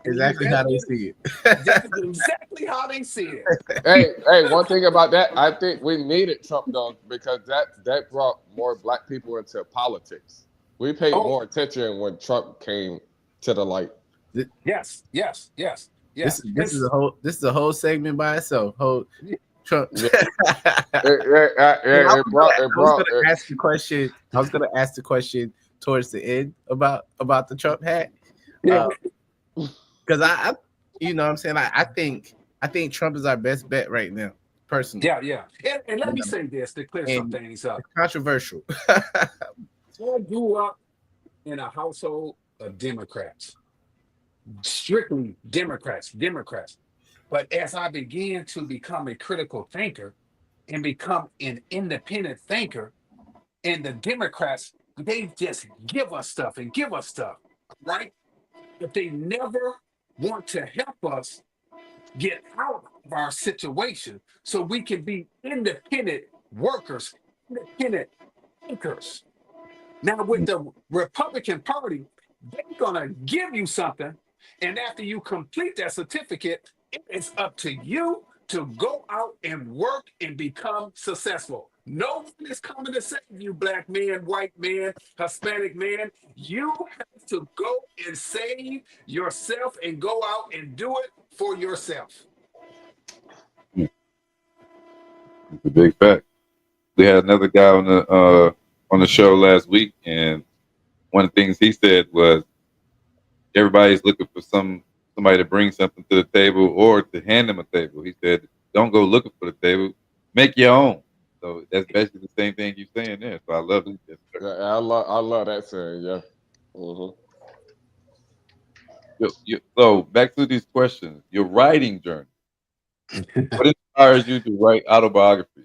[SPEAKER 4] And you
[SPEAKER 3] exactly how
[SPEAKER 4] better
[SPEAKER 3] they
[SPEAKER 4] get
[SPEAKER 3] see it.
[SPEAKER 4] that's exactly how they see it.
[SPEAKER 2] Hey, one thing about that, I think we needed Trump though, because that brought more black people into politics. We paid
[SPEAKER 4] Oh,
[SPEAKER 2] more attention when Trump came to the light.
[SPEAKER 3] Th-
[SPEAKER 4] yes, yes, yes,
[SPEAKER 3] This
[SPEAKER 4] yes.
[SPEAKER 3] this is a whole segment by itself. Whole Trump.
[SPEAKER 2] Yeah, it
[SPEAKER 3] I was
[SPEAKER 2] brought
[SPEAKER 3] gonna ask the question. I was gonna ask the question towards the end about the Trump hat.
[SPEAKER 4] Yeah.
[SPEAKER 3] Because I you know what I'm saying, I think Trump is our best bet right now, personally.
[SPEAKER 4] Yeah, yeah. And let me say this to clear some
[SPEAKER 3] And
[SPEAKER 4] things up.
[SPEAKER 3] it's controversial.
[SPEAKER 4] I grew up in a household of Democrats, strictly Democrats, Democrats. But as I began to become a critical thinker and become an independent thinker, and the Democrats, they just give us stuff and give us stuff, right? but they never want to help us get out of our situation so we can be independent workers, independent thinkers. Now, with the Republican Party, they're going to give you something. And after you complete that certificate, it is up to you to go out and work and become successful. No one is coming to save you, black man, white man, Hispanic man. You have to go and save yourself and go out and do it for yourself.
[SPEAKER 1] It's a big fact. We had another guy on the show last week, and one of the things he said was everybody's looking for somebody to bring something to the table or to hand them a table. He said, "Don't go looking for the table, make your own." So that's basically the same thing you're saying there. So I love it. Yes, sir.
[SPEAKER 2] Yeah, I love that saying. Yeah. Mm-hmm.
[SPEAKER 1] So back to these questions. Your writing journey. What inspires you to write autobiography,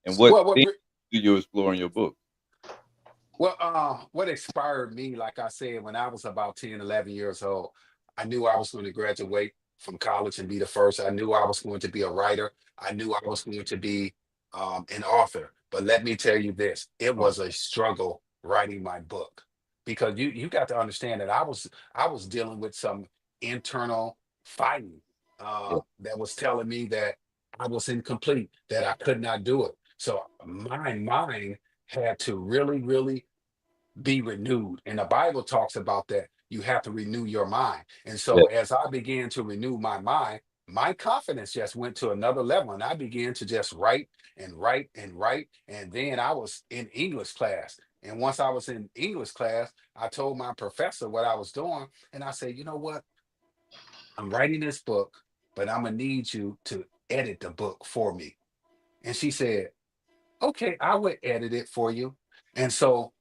[SPEAKER 1] and what
[SPEAKER 4] Well, what
[SPEAKER 1] themes do you explore in your book?
[SPEAKER 4] what inspired me, like I said, when I was about 10, 11 years old, I knew I was going to graduate from college and be the first. I knew I was going to be a writer. I knew I was going to be an author. But let me tell you this, it
[SPEAKER 1] Oh,
[SPEAKER 4] was a struggle writing my book because you got to understand that I was dealing with some internal fighting
[SPEAKER 1] yeah,
[SPEAKER 4] that was telling me that I was incomplete, that I could not do it. So my mind had to really, really be renewed. And the Bible talks about that. You have to renew your mind. And
[SPEAKER 1] yeah.
[SPEAKER 4] so as I began to renew my mind, my confidence just went to another level. And I began to just write and write and write. And then I was in English class. And once I was in English class, I told my professor what I was doing. And I said, you know what? I'm writing this book, but I'm going to need you to edit the book for me. And she said, okay, I would edit it for you. And so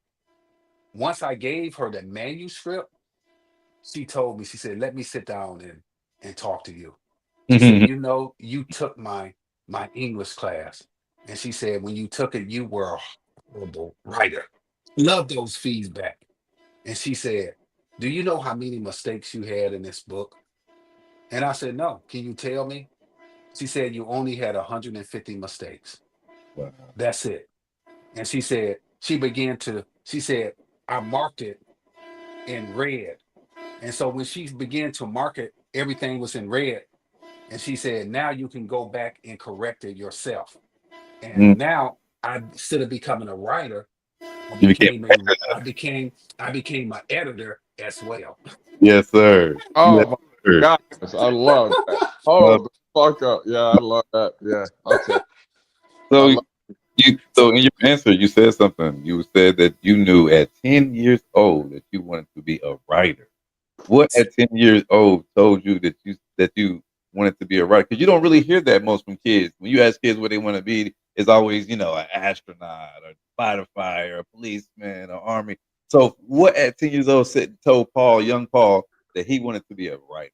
[SPEAKER 4] once I gave her the manuscript, she told me, she said, let me sit down and talk to you. She said, you know, you took my English class. And she said, when you took it, you were a horrible writer. Love those feedback. And she said, do you know how many mistakes you had in this book? And I said, no. Can you tell me? She said, you only had 150 mistakes.
[SPEAKER 1] Wow.
[SPEAKER 4] That's it. And she said, she said, I marked it in red. And so when she began to mark it, everything was in red. And she said, now you can go back and correct it yourself.
[SPEAKER 1] Mm,
[SPEAKER 4] And now instead of becoming a writer, I
[SPEAKER 1] you became
[SPEAKER 4] became a I became an editor as well.
[SPEAKER 1] yes, sir. Yes,
[SPEAKER 2] Oh my
[SPEAKER 1] sir.
[SPEAKER 2] gosh, I love that.
[SPEAKER 1] Love
[SPEAKER 2] Hold the fuck up. Yeah, I love that. Yeah. Okay. I
[SPEAKER 1] So
[SPEAKER 2] love
[SPEAKER 1] so in your answer, you said something. You said that you knew at 10 years old that you wanted to be a writer. What at 10 years old told you that you wanted to be a writer? Because you don't really hear that most from kids. When you ask kids what they want to be, it's always, an astronaut or fighter fire, a policeman, or army. So what at 10 years old told young Paul, that he wanted to be a writer?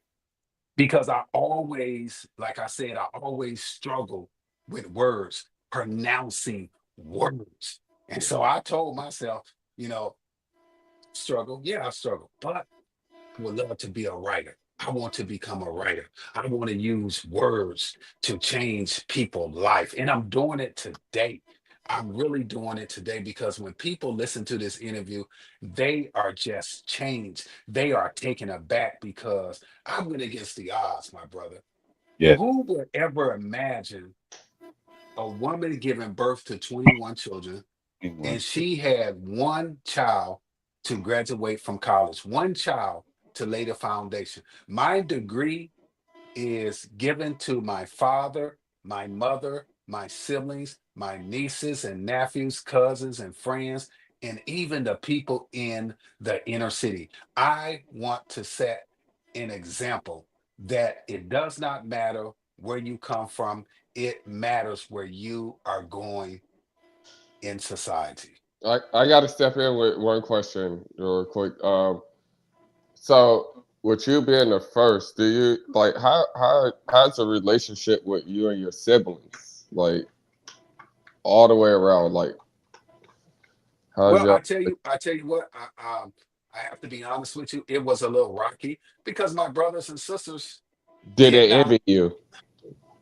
[SPEAKER 4] Because I always, like I said, I always struggle with words, pronouncing words. And so I told myself, you know, struggle. Yeah, I struggle, but I would love to be a writer. I want to become a writer. I want to use words to change people's life. And I'm doing it today. I'm really doing it today because when people listen to this interview, they are just changed. They are taken aback because I went against the odds, my brother.
[SPEAKER 1] Yes.
[SPEAKER 4] Who would ever imagine a woman giving birth to 21 children
[SPEAKER 1] Anyone.
[SPEAKER 4] and she had one child to graduate from college, one child to lay the foundation? My degree is given to my father, my mother, my siblings, my nieces and nephews, cousins and friends, and even the people in the inner city. I want to set an example that it does not matter where you come from, it matters where you are going in society.
[SPEAKER 2] I got to step in with one question real quick. So with you being the first, do you like how's the relationship with you and your siblings? Like all the way around. Like how's
[SPEAKER 4] Well,
[SPEAKER 2] your
[SPEAKER 4] I tell you what, I have to be honest with you, it was a little rocky because my brothers and sisters
[SPEAKER 2] Did
[SPEAKER 4] did
[SPEAKER 2] they
[SPEAKER 4] not
[SPEAKER 2] envy you?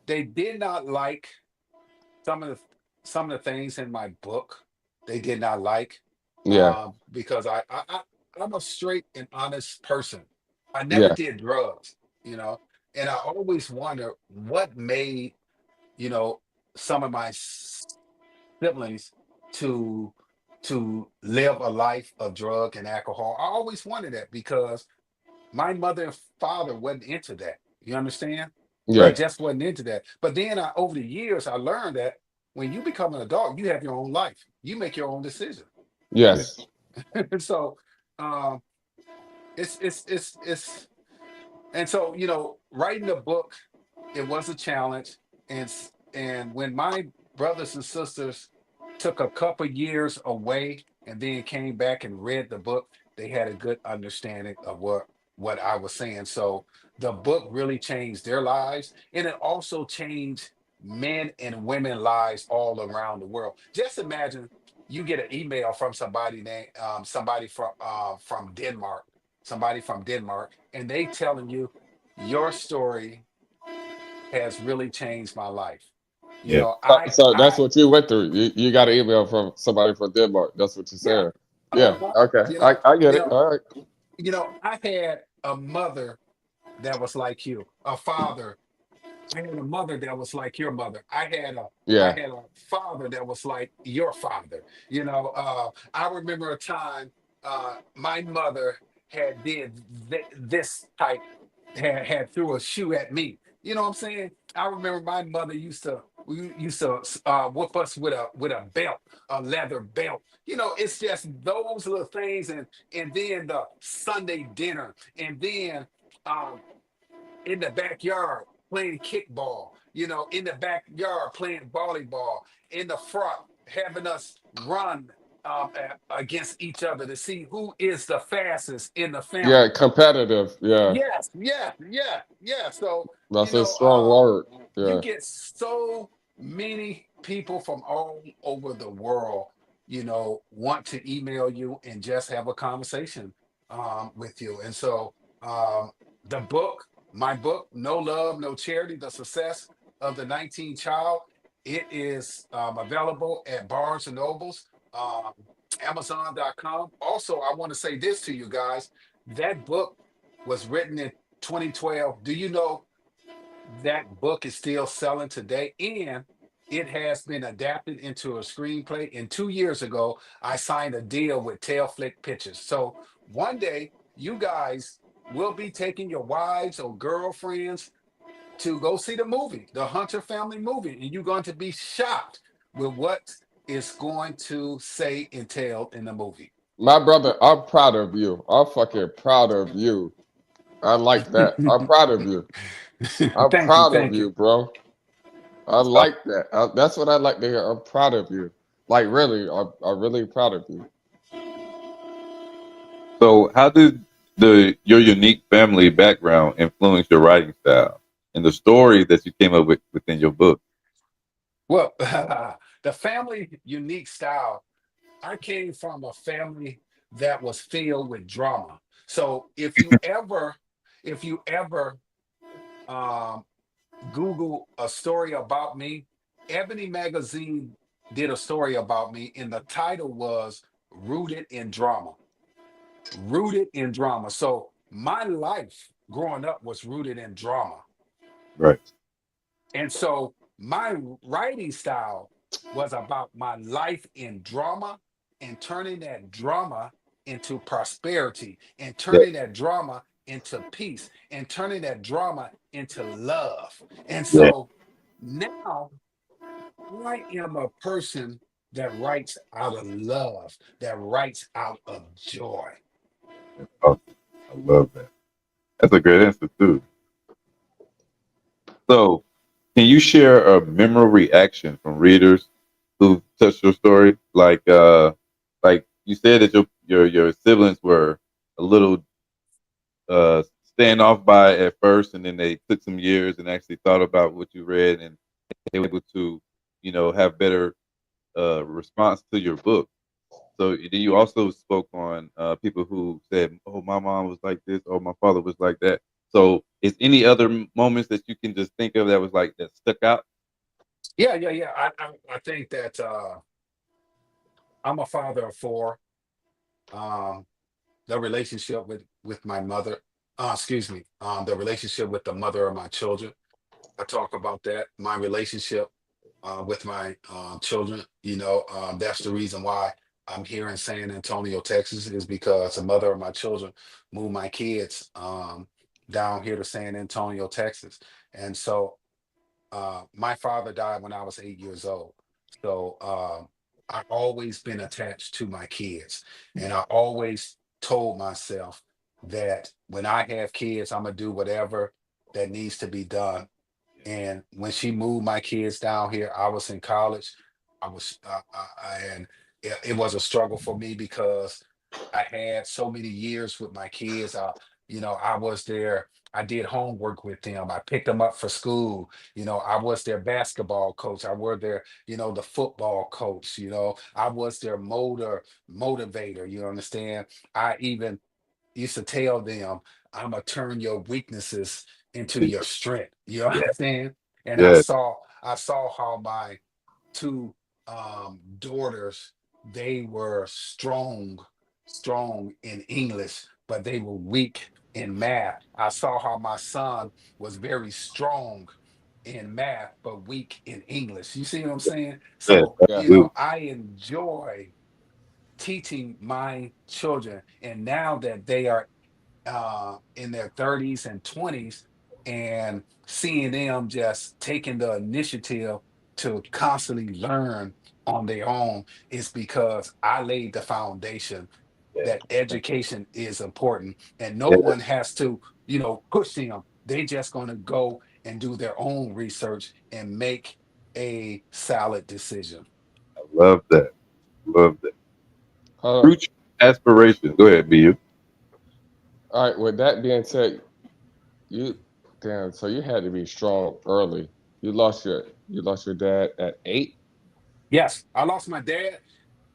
[SPEAKER 4] they did not like some of the things in my book. They did not like,
[SPEAKER 2] Yeah,
[SPEAKER 4] because I'm a straight and honest person. I never
[SPEAKER 2] yeah,
[SPEAKER 4] did drugs, you know, and I always wonder what made, you know, some of my siblings to live a life of drug and alcohol. I always wondered that because my mother and father wasn't into that. You understand? They
[SPEAKER 2] yeah,
[SPEAKER 1] Right.
[SPEAKER 4] just wasn't into that. But then over the years, I learned that when you become an adult, you have your own life. You make your own decision.
[SPEAKER 1] Yeah.
[SPEAKER 2] yes,
[SPEAKER 4] And so, um, it's and so, writing a book, it was a challenge. And when my brothers and sisters took a couple years away and then came back and read the book, they had a good understanding of what I was saying. So the book really changed their lives, and it also changed men and women lives all around the world. Just imagine you get an email from somebody from Denmark, and they telling you your story has really changed my life. You
[SPEAKER 1] Yeah.
[SPEAKER 4] know,
[SPEAKER 2] so that's what you went through. You got an email from somebody from Denmark. That's what you
[SPEAKER 4] yeah,
[SPEAKER 2] said. Yeah, okay,
[SPEAKER 4] you
[SPEAKER 2] I get it. All right.
[SPEAKER 4] I had a mother that was like you, a father. I had a mother that was like your mother. I
[SPEAKER 2] Yeah,
[SPEAKER 4] had a father that was like your father. I remember a time my mother had did this type had threw a shoe at me. You know what I'm saying? I remember my mother used to whoop us with a belt, a leather belt. It's just those little things, and then the Sunday dinner, and then um, in the backyard playing kickball, in the backyard playing volleyball, in the front having us run against each other to see who is the fastest in the
[SPEAKER 2] yeah,
[SPEAKER 4] family.
[SPEAKER 2] competitive. Yeah,
[SPEAKER 4] Yes, yeah, yeah, yeah. So,
[SPEAKER 2] that's a strong word.
[SPEAKER 4] you
[SPEAKER 2] Yeah,
[SPEAKER 4] get so many people from all over the world, want to email you and just have a conversation with you. And so, the book, my book, No Love, No Charity, The Success of the 19th Child, it is available at Barnes and Nobles, um, Amazon.com. Also, I want to say this to you guys. That book was written in 2012. Do you know that book is still selling today? And it has been adapted into a screenplay. And 2 years ago, I signed a deal with Tail Flick Pictures. So one day, you guys will be taking your wives or girlfriends to go see the movie, the Hunter family movie, and you're going to be shocked with what is going to say entailed in the movie.
[SPEAKER 2] my brother, I'm proud of you. I'm fucking proud of you. I like that. I'm proud of you. I'm
[SPEAKER 4] Thank you,
[SPEAKER 2] proud of
[SPEAKER 4] thank you.
[SPEAKER 2] you, bro. I
[SPEAKER 1] So,
[SPEAKER 2] like that. That's what I like to hear. I'm proud of you. Like really, I'm really proud of you.
[SPEAKER 1] so how did your unique family background influence your writing style and the story that you came up with within your book?
[SPEAKER 4] Well, the family unique style, I came from a family that was filled with drama. So if you ever um, Google a story about me, Ebony Magazine did a story about me, and the title was Rooted in Drama. Rooted in drama. So my life growing up was rooted in drama.
[SPEAKER 1] Right.
[SPEAKER 4] And so my writing style was about my life in drama and turning that drama into prosperity and
[SPEAKER 1] Yeah.
[SPEAKER 4] turning that drama into peace and turning that drama into love. And
[SPEAKER 1] Yeah.
[SPEAKER 4] so now I am a person that writes out of love, that writes out of joy.
[SPEAKER 1] Awesome. I love that. That's a great answer too. So, can you share a memorable reaction from readers who touched your story? Like you said that your siblings were a little standoff by at first, and then they took some years and actually thought about what you read, and they were able to, have better response to your book. So then you also spoke on people who said, "Oh, my mom was like this," or "My father was like that." So, is any other moments that you can just think of that was like that stuck out?
[SPEAKER 4] Yeah. I think that I'm a father of four. Um, the relationship with my mother, excuse me, the relationship with the mother of my children. I talk about that. My relationship with my children. That's the reason why I'm here in San Antonio, Texas, is because the mother of my children moved my kids down here to San Antonio, Texas, and so my father died when I was 8 years old. So I've always been attached to my kids. And I always told myself that when I have kids, I'm going to do whatever that needs to be done. And when she moved my kids down here, I was in college. And it was a struggle for me because I had so many years with my kids. I was there. I did homework with them. I picked them up for school. I was their basketball coach. I was their, the football coach. I was their motivator. You understand? I even used to tell them, I'm gonna turn your weaknesses into your strength. You
[SPEAKER 1] Yeah,
[SPEAKER 4] understand? And I
[SPEAKER 1] yeah,
[SPEAKER 4] saw I saw how my two daughters, they were strong in English, but they were weak in math. I saw how my son was very strong in math, but weak in English. You see what I'm saying?
[SPEAKER 1] yeah,
[SPEAKER 4] So,
[SPEAKER 2] Yeah.
[SPEAKER 1] absolutely.
[SPEAKER 4] I enjoy teaching my children. And now that they are in their 30s and 20s, and seeing them just taking the initiative to constantly learn on their own, is because I laid the foundation
[SPEAKER 1] Yeah,
[SPEAKER 4] that education is important, and no
[SPEAKER 1] yeah,
[SPEAKER 4] one has to push them. They just going to go and do their own research and make a solid decision.
[SPEAKER 1] I love that. Love that.
[SPEAKER 2] Uh,
[SPEAKER 1] Future aspirations. Go ahead, BU.
[SPEAKER 2] all right. With that being said, you damn. So you had to be strong early. You lost your dad at 8.
[SPEAKER 4] Yes, I lost my dad.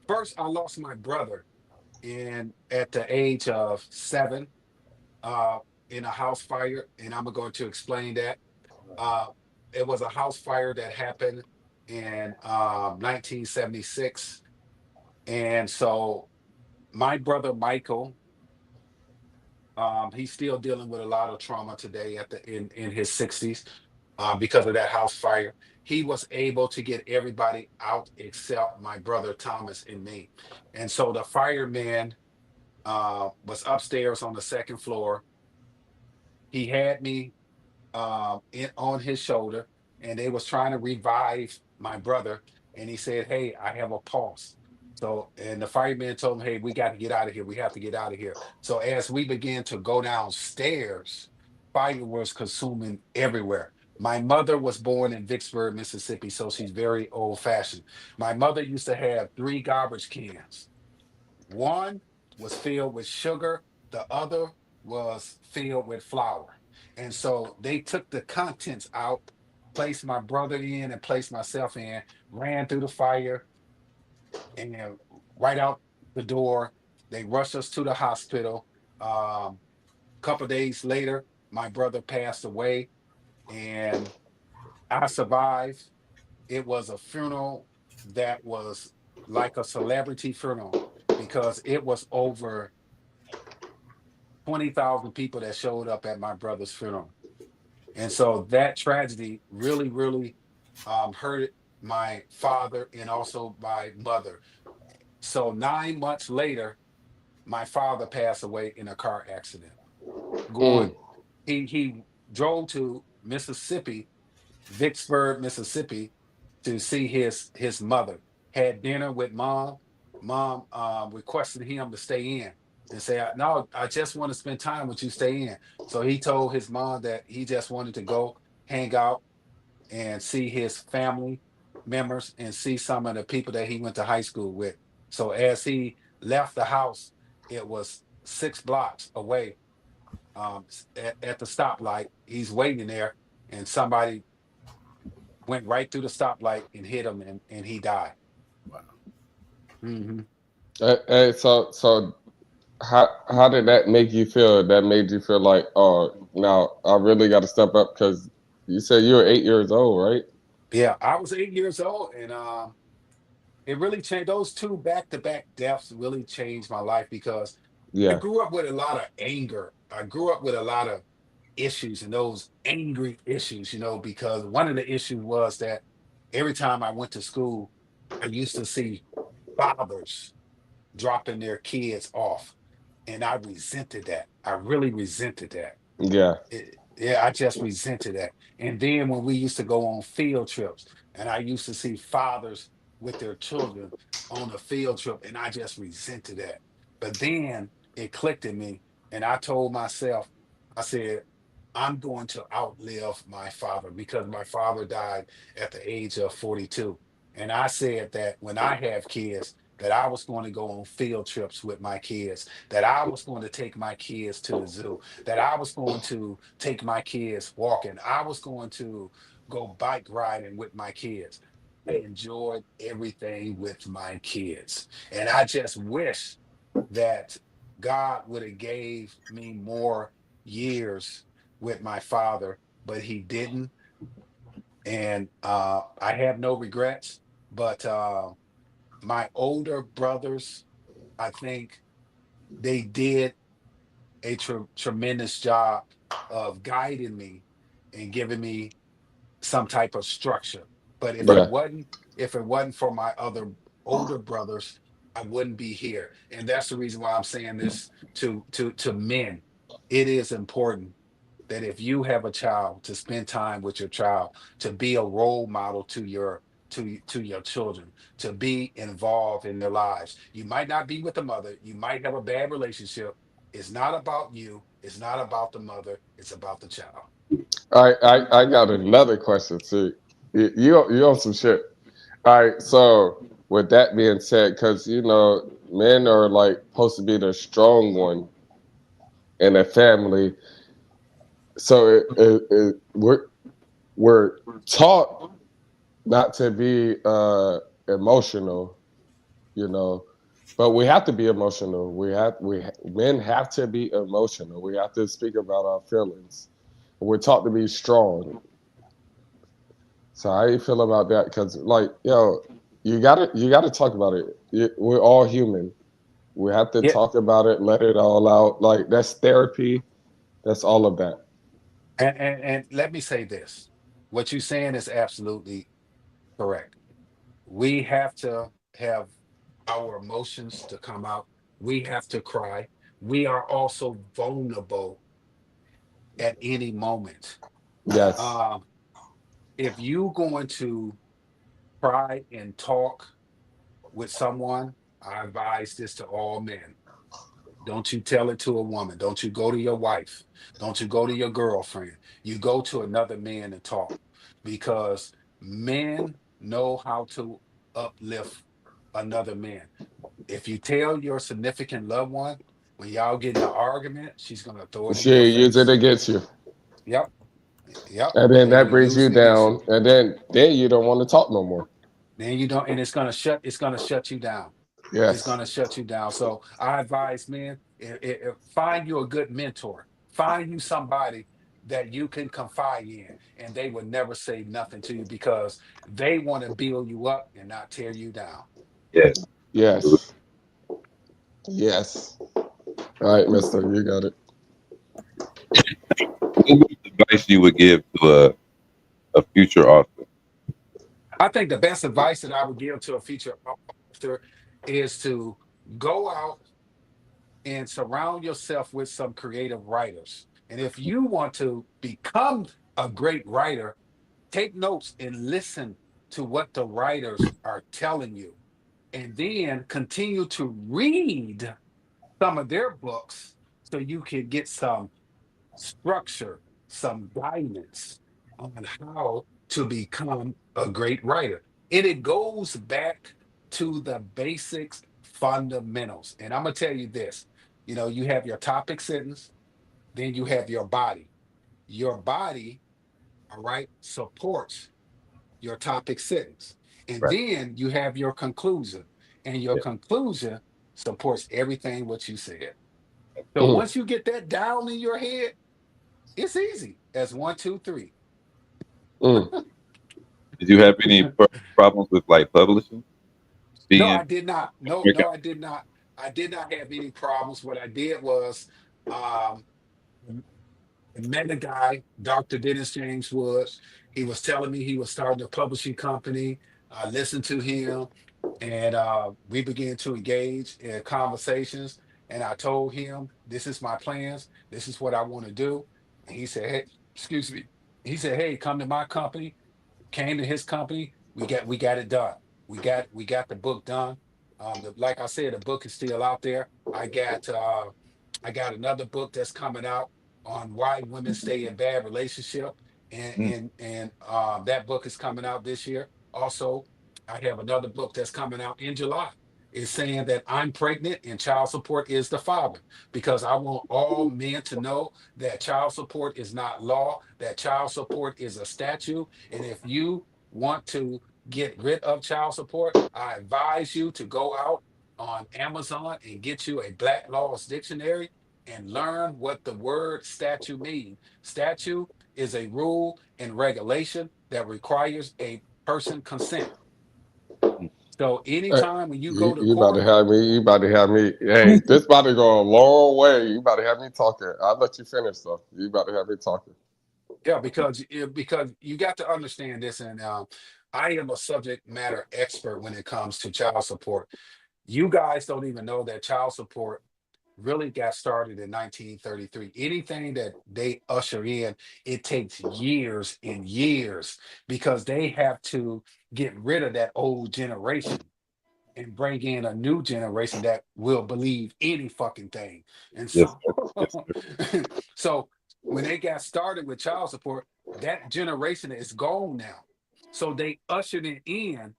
[SPEAKER 4] First, I lost my brother in at the age of 7 uh, in a house fire, and I'm going to explain that. Uh, it was a house fire that happened in 1976, and so my brother Michael, he's still dealing with a lot of trauma today in his 60s because of that house fire. He was able to get everybody out except my brother Thomas and me, and so the fireman was upstairs on the second floor. He had me on his shoulder, and they was trying to revive my brother. And he said, "Hey, I have a pulse." So, and the fireman told him, "Hey, we got to get out of here. We have to get out of here." So, as we began to go downstairs, fire was consuming everywhere. My mother was born in Vicksburg, Mississippi, so she's very old fashioned. My mother used to have 3 garbage cans. One was filled with sugar, the other was filled with flour. And so they took the contents out, placed my brother in and placed myself in, ran through the fire, and then right out the door. They rushed us to the hospital. A couple of days later, my brother passed away, and I survived. It was a funeral that was like a celebrity funeral because it was over 20,000 people that showed up at my brother's funeral. And so that tragedy really, really hurt my father and also my mother. So 9 months later, my father passed away in a car accident.
[SPEAKER 2] Mm.
[SPEAKER 4] Going, he drove to Mississippi, Vicksburg, Mississippi, to see his mother. Had dinner with mom. Mom requested him to stay in and say, "No, I just want to spend time with you. Stay in." So he told his mom that he just wanted to go hang out and see his family members and see some of the people that he went to high school with. So as he left the house, it was 6 blocks away. At the stoplight, he's waiting there, and somebody went right through the stoplight and hit him, and he died.
[SPEAKER 3] Wow.
[SPEAKER 4] Hmm.
[SPEAKER 2] So how did that make you feel? That made you feel like, oh, now I really got to step up because you said you were 8 years old, right?
[SPEAKER 4] Yeah, I was 8 years old, and it really changed. Those two back-to-back deaths really changed my life because I
[SPEAKER 2] Yeah,
[SPEAKER 4] grew up with a lot of anger. I grew up with a lot of issues and those angry issues, because one of the issues was that every time I went to school, I used to see fathers dropping their kids off, and I resented that. I really resented that.
[SPEAKER 2] yeah,
[SPEAKER 4] Yeah, I just resented that. And then when we used to go on field trips, and I used to see fathers with their children on a field trip, and I just resented that. But then it clicked in me, and I told myself, I said, I'm going to outlive my father because my father died at the age of 42. And I said that when I have kids, that I was going to go on field trips with my kids, that I was going to take my kids to the zoo, that I was going to take my kids walking. I was going to go bike riding with my kids. I enjoyed everything with my kids. And I just wish that God would have gave me more years with my father, but he didn't. And I have no regrets. But my older brothers, I think they did a tremendous job of guiding me and giving me some type of structure. But
[SPEAKER 2] yeah.
[SPEAKER 4] if it wasn't for my other older brothers, I wouldn't be here. And that's the reason why I'm saying this to men. It is important that if you have a child, to spend time with your child, to be a role model to your children, to be involved in their lives. You might not be with the mother, you might have a bad relationship. It's not about you, it's not about the mother, it's about the child.
[SPEAKER 2] I got another question too. You on some shit. All right, so with that being said, because men are like supposed to be the strong one in a family, so we're taught not to be emotional, you know, but we have to be emotional. Men have to be emotional. We have to speak about our feelings. We're taught to be strong. So how you feel about that? Because like, you gotta talk about it. We're all human. We have to
[SPEAKER 4] Yeah,
[SPEAKER 2] talk about it, let it all out. Like that's therapy. That's all of that.
[SPEAKER 4] and let me say this. What you're saying is absolutely correct. We have to have our emotions to come out. We have to cry. We are also vulnerable at any moment.
[SPEAKER 2] Yes.
[SPEAKER 4] Um, if you going to try and talk with someone, I advise this to all men. Don't you tell it to a woman. Don't you go to your wife. Don't you go to your girlfriend. You go to another man and talk because men know how to uplift another man. If you tell your significant loved one, when y'all get in an argument, she's going to throw it in
[SPEAKER 2] She
[SPEAKER 4] your
[SPEAKER 2] use it
[SPEAKER 4] face.
[SPEAKER 2] against you.
[SPEAKER 4] Yep. Yep.
[SPEAKER 2] And then
[SPEAKER 4] They
[SPEAKER 2] that
[SPEAKER 4] will
[SPEAKER 2] brings
[SPEAKER 4] use
[SPEAKER 2] you
[SPEAKER 4] it against you.
[SPEAKER 2] down. And then you don't want to talk no more.
[SPEAKER 4] Then you don't, and it's gonna shut you down. It's
[SPEAKER 2] Yes.
[SPEAKER 4] gonna shut you down. So I advise men, find you a good mentor. Find you somebody that you can confide in, and they will never say nothing to you because they want to build you up and not tear you down.
[SPEAKER 1] Yes.
[SPEAKER 2] Yes. Yes. All right, Mister, you got it.
[SPEAKER 1] What would advice you would give to a future author?
[SPEAKER 4] I think the best advice that I would give to a future author is to go out and surround yourself with some creative writers. And if you want to become a great writer, take notes and listen to what the writers are telling you. And then continue to read some of their books so you can get some structure, some guidance on how to become a great writer. And it goes back to the basics, fundamentals. And I'm going to tell you this, you have your topic sentence, then you have your body. Your body, all right, supports your topic sentence. And
[SPEAKER 1] Right.
[SPEAKER 4] then you have your conclusion. And your
[SPEAKER 1] Yeah.
[SPEAKER 4] conclusion supports everything what you said. So once you get that down in your head, it's easy as 1, 2, 3.
[SPEAKER 1] Did you have any problems with like publishing?
[SPEAKER 4] No,
[SPEAKER 1] Being
[SPEAKER 4] I did not. No,
[SPEAKER 1] okay.
[SPEAKER 4] no, I did not. I did not have any problems. What I did was um, I met a guy, Dr. Dennis James Woods. He was telling me he was starting a publishing company. I listened to him, and we began to engage in conversations. And I told him, "This is my plans. This is what I want to do." And he said, "Hey, excuse me." He said, "Hey, come to my company." Came to his company. We got it done. We got the book done. Like I said, the book is still out there. I got another book that's coming out on why women stay in bad relationship, and
[SPEAKER 1] Mm,
[SPEAKER 4] that book is coming out this year. Also, I have another book that's coming out in July. It's saying that I'm pregnant and child support is the father, because I want all men to know that child support is not law, that child support is a statute. And if you want to get rid of child support, I advise you to go out on Amazon and get you a Black Laws Dictionary and learn what the word statute means. Statute is a rule and regulation that requires a person consent.
[SPEAKER 1] mm.
[SPEAKER 4] So anytime when you go to
[SPEAKER 2] You about to
[SPEAKER 4] court,
[SPEAKER 2] have me. You about to have me. Hey, this about to go a long way. You about to have me talking. I'll let you finish though. You about to have me talking.
[SPEAKER 4] yeah, because you got to understand this, and I am a subject matter expert when it comes to child support. You guys don't even know that child support really got started in 1933. Anything that they usher in, it takes years and years, because they have to get rid of that old generation and bring in a new generation that will believe any fucking thing. And
[SPEAKER 1] Yes,
[SPEAKER 4] so,
[SPEAKER 1] sir. Yes, sir.
[SPEAKER 4] so when they got started with child support, that generation is gone now. So they ushered it in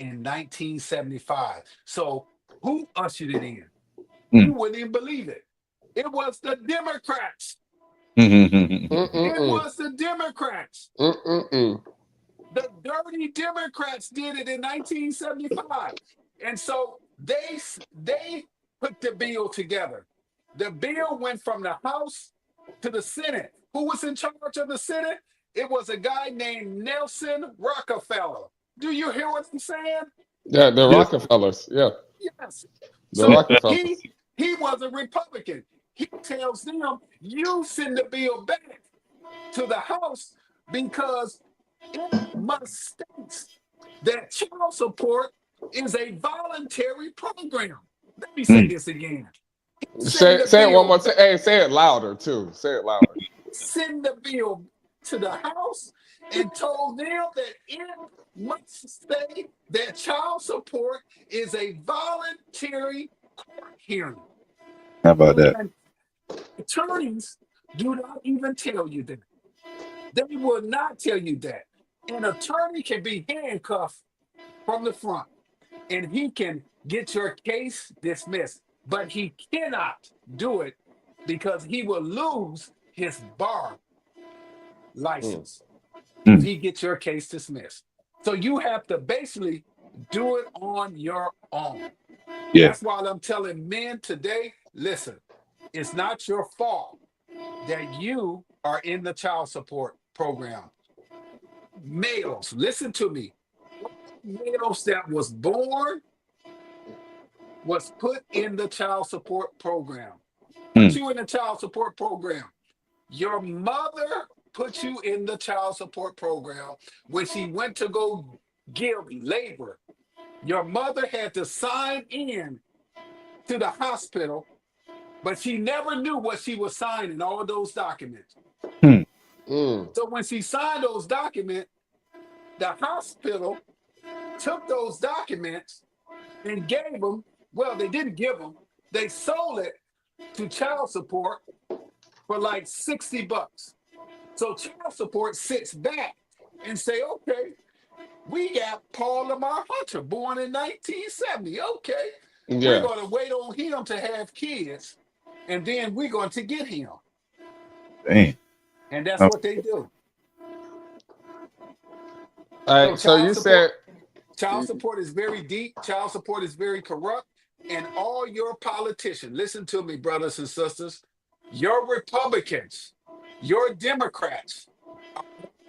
[SPEAKER 4] 1975. So who ushered it in? You
[SPEAKER 1] Mm.
[SPEAKER 4] wouldn't even believe it. It was the Democrats. It
[SPEAKER 2] Mm-mm-mm.
[SPEAKER 4] was the Democrats.
[SPEAKER 2] Mm-mm-mm.
[SPEAKER 4] The dirty Democrats did it in 1975. And so they put the bill together. The bill went from the House to the Senate. Who was in charge of the Senate? It was a guy named Nelson Rockefeller. Do you hear what I'm saying?
[SPEAKER 2] Yeah, the
[SPEAKER 1] Yes.
[SPEAKER 2] Rockefellers. Yeah,
[SPEAKER 4] Yes.
[SPEAKER 2] the
[SPEAKER 4] So
[SPEAKER 2] Rockefellers.
[SPEAKER 4] he was a Republican. He tells them, you send the bill back to the House because it must state that child support is a voluntary program. Let me say
[SPEAKER 1] Mm.
[SPEAKER 4] this again.
[SPEAKER 2] Say,
[SPEAKER 4] Send the
[SPEAKER 2] say it one
[SPEAKER 4] bill
[SPEAKER 2] more time.
[SPEAKER 4] back,
[SPEAKER 2] Hey, say it louder too. Say it louder.
[SPEAKER 4] send the bill to the House and told them that it must say that child support is a voluntary court hearing.
[SPEAKER 1] How about that?
[SPEAKER 4] And attorneys do not even tell you that. They will not tell you that. An attorney can be handcuffed from the front and he can get your case dismissed, but he cannot do it because he will lose his bar
[SPEAKER 2] Mm.
[SPEAKER 4] license if
[SPEAKER 1] Mm.
[SPEAKER 4] he gets your case dismissed. So you have to basically do it on your own.
[SPEAKER 1] Yeah.
[SPEAKER 4] That's why I'm telling men today, listen, it's not your fault that you are in the child support program. Males, listen to me. Males that was born was put in the child support program. Put
[SPEAKER 1] Mm.
[SPEAKER 4] you in the child support program. Your mother put you in the child support program when she went to go give labor. Your mother had to sign in to the hospital, but she never knew what she was signing, all those documents.
[SPEAKER 1] Mm.
[SPEAKER 2] Mm.
[SPEAKER 4] So when she signed those documents, the hospital took those documents and gave them, well, they didn't give them, they sold it to child support for like 60 bucks. So child support sits back and say, okay, we got Paul Lamar Hunter, born in 1970. Okay, we're
[SPEAKER 2] Yeah.
[SPEAKER 4] going to wait on him to have kids, and then we're going to get him.
[SPEAKER 1] Dang.
[SPEAKER 4] And that's
[SPEAKER 1] Oh,
[SPEAKER 4] what they do.
[SPEAKER 2] All
[SPEAKER 4] So
[SPEAKER 2] right. So you said
[SPEAKER 4] child support is very deep. Child support is very corrupt. and all your politicians, listen to me, brothers and sisters, your Republicans, your Democrats are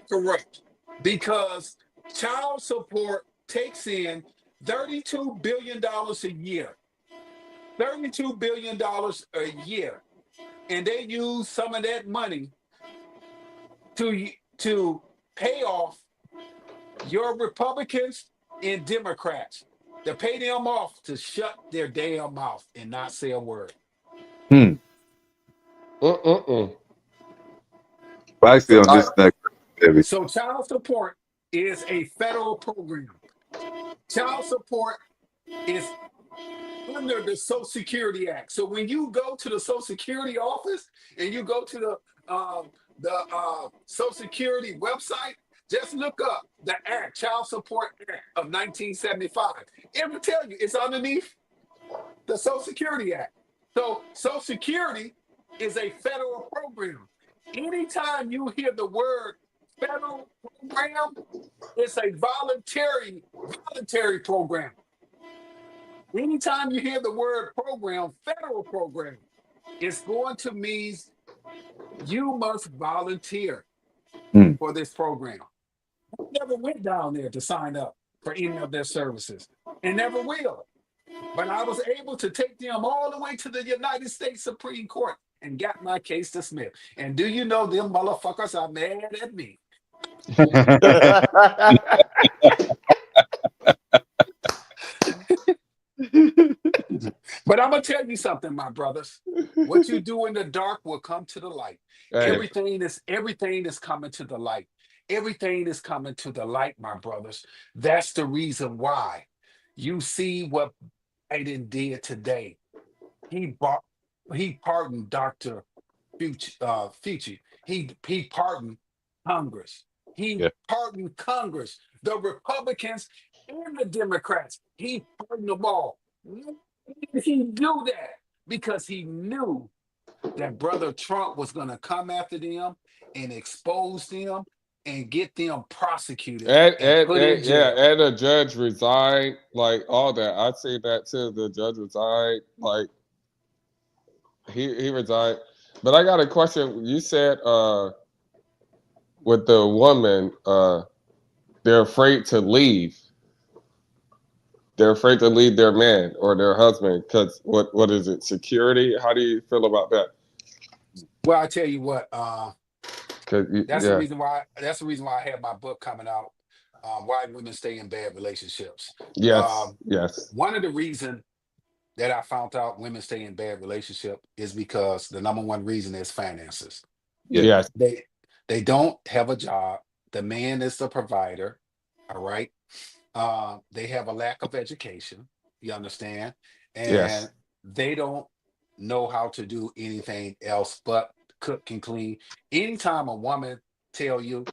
[SPEAKER 4] corrupt because child support takes in $32 billion a year. $32 billion a year. And they use some of that money to pay off your Republicans and Democrats, to pay them off to shut their damn mouth and not say a word.
[SPEAKER 1] Hmm. I see on this next.
[SPEAKER 4] So child support is a federal program. Child support is under the Social Security Act. So when you go to the Social Security office and you go to the Social Security website, just look up the Act, Child Support Act of 1975. It will tell you it's underneath the Social Security Act. So Social Security is a federal program. Anytime you hear the word federal program, it's a voluntary program. Anytime you hear the word program, federal program, it's going to mean you must volunteer for this program. I never went down there to sign up for any of their services and never will. But I was able to take them all the way to the United States Supreme Court and got my case dismissed. And do you know them motherfuckers are mad at me? But I'm gonna tell you something, my brothers. What you do in the dark will come to the light.
[SPEAKER 2] Hey.
[SPEAKER 4] Everything is coming to the light. Everything is coming to the light, my brothers. That's the reason why you see what Biden did today. He pardoned Dr. Fauci. He pardoned Congress. He pardoned Congress, the Republicans and the Democrats. He pardoned them all. Why did he do that? Because he knew that Brother Trump was going to come after them and expose them and get them prosecuted and put in jail.
[SPEAKER 2] And the judge resigned, like all that. I see that too. The judge resigned, like he resigned. But I got a question. You said with the woman, they're afraid to leave. They're afraid to leave their man or their husband because what is it? Security? How do you feel about that?
[SPEAKER 4] Well, I tell you what, that's the reason why I have my book coming out. Why women stay in bad relationships.
[SPEAKER 2] Yes.
[SPEAKER 4] One of the reasons that I found out women stay in bad relationship is because the number one reason is finances.
[SPEAKER 2] Yes.
[SPEAKER 4] They don't have a job. The man is the provider. All right. They have a lack of education. You understand? And they don't know how to do anything else but cook and clean. Anytime a woman tell you,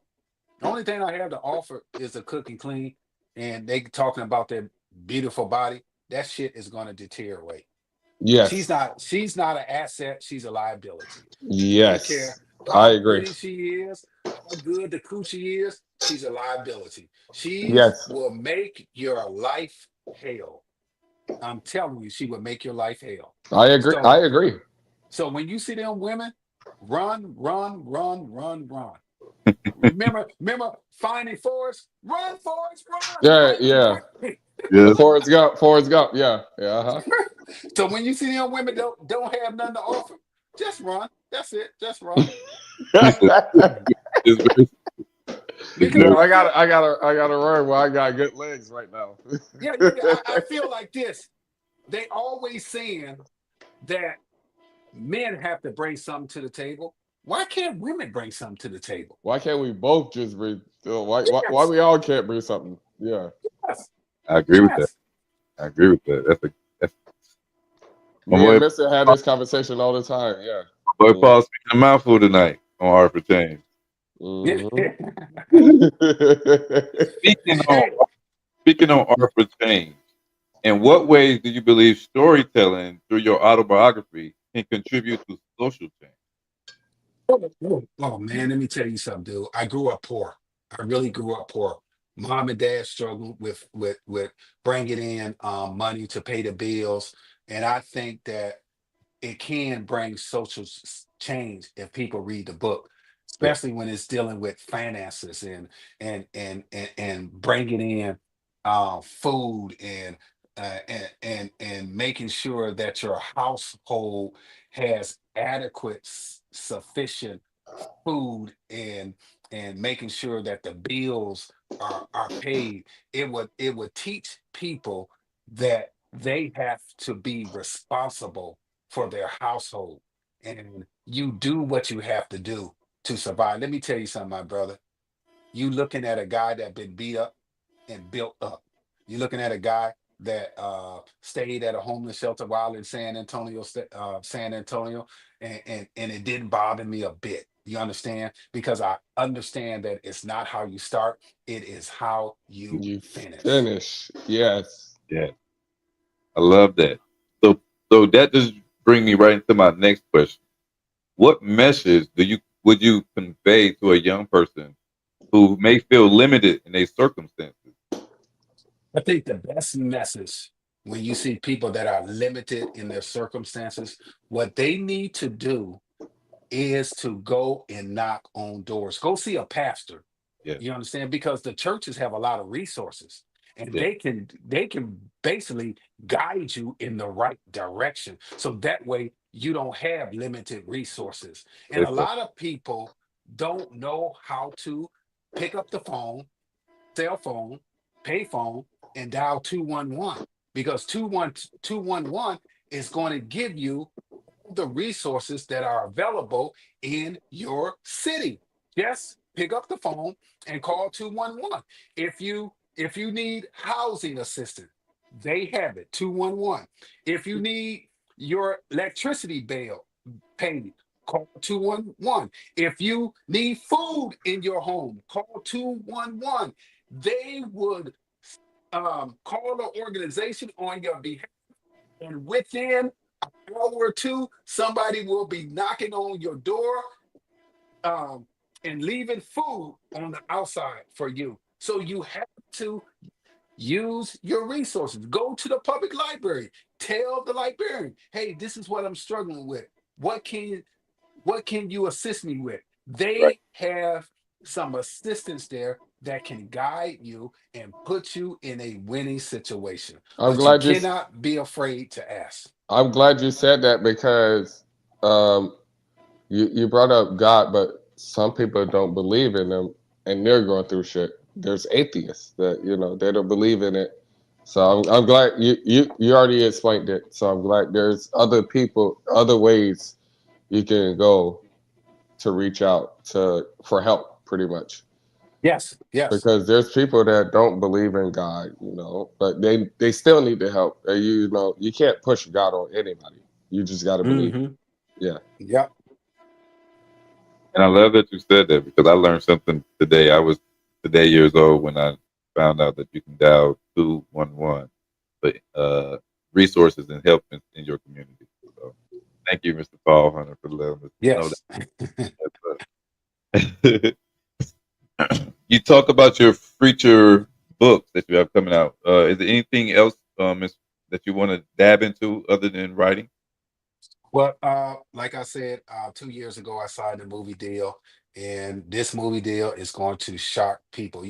[SPEAKER 4] the only thing I have to offer is to cook and clean, and they talking about their beautiful body, that shit is going to deteriorate.
[SPEAKER 2] Yes.
[SPEAKER 4] She's not an asset. She's a liability.
[SPEAKER 2] Yes.
[SPEAKER 4] I don't care
[SPEAKER 2] I
[SPEAKER 4] how
[SPEAKER 2] agree.
[SPEAKER 4] pretty she is, how good the coochie is. She's a liability. She will make your life hell. I'm telling you, she will make your life hell.
[SPEAKER 2] I agree.
[SPEAKER 4] So when you see them women, run. Remember finding Forrest? Run, Forrest, run.
[SPEAKER 2] Yeah. Forrest Gump. Yeah.
[SPEAKER 4] So when you see them women don't have nothing to offer, just run. That's it. Just run.
[SPEAKER 2] Because I gotta run while I got good legs right now.
[SPEAKER 4] I feel like this. They always saying that men have to bring something to the table. Why can't women bring something to the table?
[SPEAKER 2] Why can't we both just bring? Why we all can't bring something? Yeah.
[SPEAKER 4] Yes.
[SPEAKER 1] I agree with that. That's
[SPEAKER 2] me and Mister had this conversation all the time. Yeah.
[SPEAKER 1] Boy, Paul speaking a mouthful tonight on Harper James. Speaking on Harper James, in what ways do you believe storytelling through your autobiography can contribute to social change?
[SPEAKER 4] Oh man, let me tell you something, dude. I grew up poor. I really grew up poor. Mom and dad struggle with bringing in money to pay the bills, and I think that it can bring social change if people read the book,
[SPEAKER 1] Yeah.
[SPEAKER 4] especially when it's dealing with finances and bringing in food and making sure that your household has adequate, sufficient food and making sure that the bills are paid. It would teach people that they have to be responsible for their household, and you do what you have to do to survive. Let me tell you something, my brother. You looking at a guy that been beat up and built up. You're looking at a guy that stayed at a homeless shelter while in San Antonio, San Antonio, and it didn't bother me a bit. You understand? Because I understand that it's not how you start; it is how you
[SPEAKER 2] You
[SPEAKER 4] finish.
[SPEAKER 2] finish. Yes.
[SPEAKER 1] Yeah. I love that. So so that just bring me right into my next question. What message would you convey to a young person who may feel limited in their circumstances?
[SPEAKER 4] I think the best message when you see people that are limited in their circumstances, what they need to do is to go and knock on doors. Go see a pastor.
[SPEAKER 1] Yeah,
[SPEAKER 4] You understand? Because the churches have a lot of resources and
[SPEAKER 1] yeah,
[SPEAKER 4] they can basically guide you in the right direction. So that way you don't have limited resources. And
[SPEAKER 1] that's
[SPEAKER 4] a
[SPEAKER 1] right.
[SPEAKER 4] lot of people don't know how to pick up the phone, cell phone, pay phone, and dial 211 because 211 is going to give you the resources that are available in your city. Just pick up the phone and call 211. If you need housing assistance, they have it 211. If you need your electricity bill paid, call 211. If you need food in your home, call 211. They would call the organization on your behalf, and within hour or two, somebody will be knocking on your door um, and leaving food on the outside for you. So you have to use your resources. Go to the public library. Tell the librarian, "Hey, this is what I'm struggling with. What can what can you assist me with?"
[SPEAKER 1] Right.
[SPEAKER 4] They have some assistance there that can guide you and put you in a winning situation.
[SPEAKER 2] I'm
[SPEAKER 4] But you
[SPEAKER 2] glad you.
[SPEAKER 4] cannot be afraid to ask.
[SPEAKER 2] I'm glad you said that because um, you brought up God, but some people don't believe in him, and they're going through shit. There's atheists that they don't believe in it. So I'm glad you already explained it. So I'm glad there's other people, other ways you can go to reach out to for help, pretty much.
[SPEAKER 4] Yes, yes.
[SPEAKER 2] Because there's people that don't believe in God, but they still need the help. And you can't push God on anybody. You just got to believe.
[SPEAKER 4] Hmm.
[SPEAKER 2] Yeah.
[SPEAKER 4] Yep.
[SPEAKER 1] And I love that you said that because I learned something today. I was today years old when I found out that you can dial 211 for resources and help in your community. So thank you, Mr. Paul Hunter, for letting us know
[SPEAKER 4] Yes.
[SPEAKER 1] that. You talk about your future books that you have coming out. Is there anything else that you want to dab into other than writing?
[SPEAKER 4] Well, like I said, 2 years ago, I signed a movie deal, and this movie deal is going to shock people.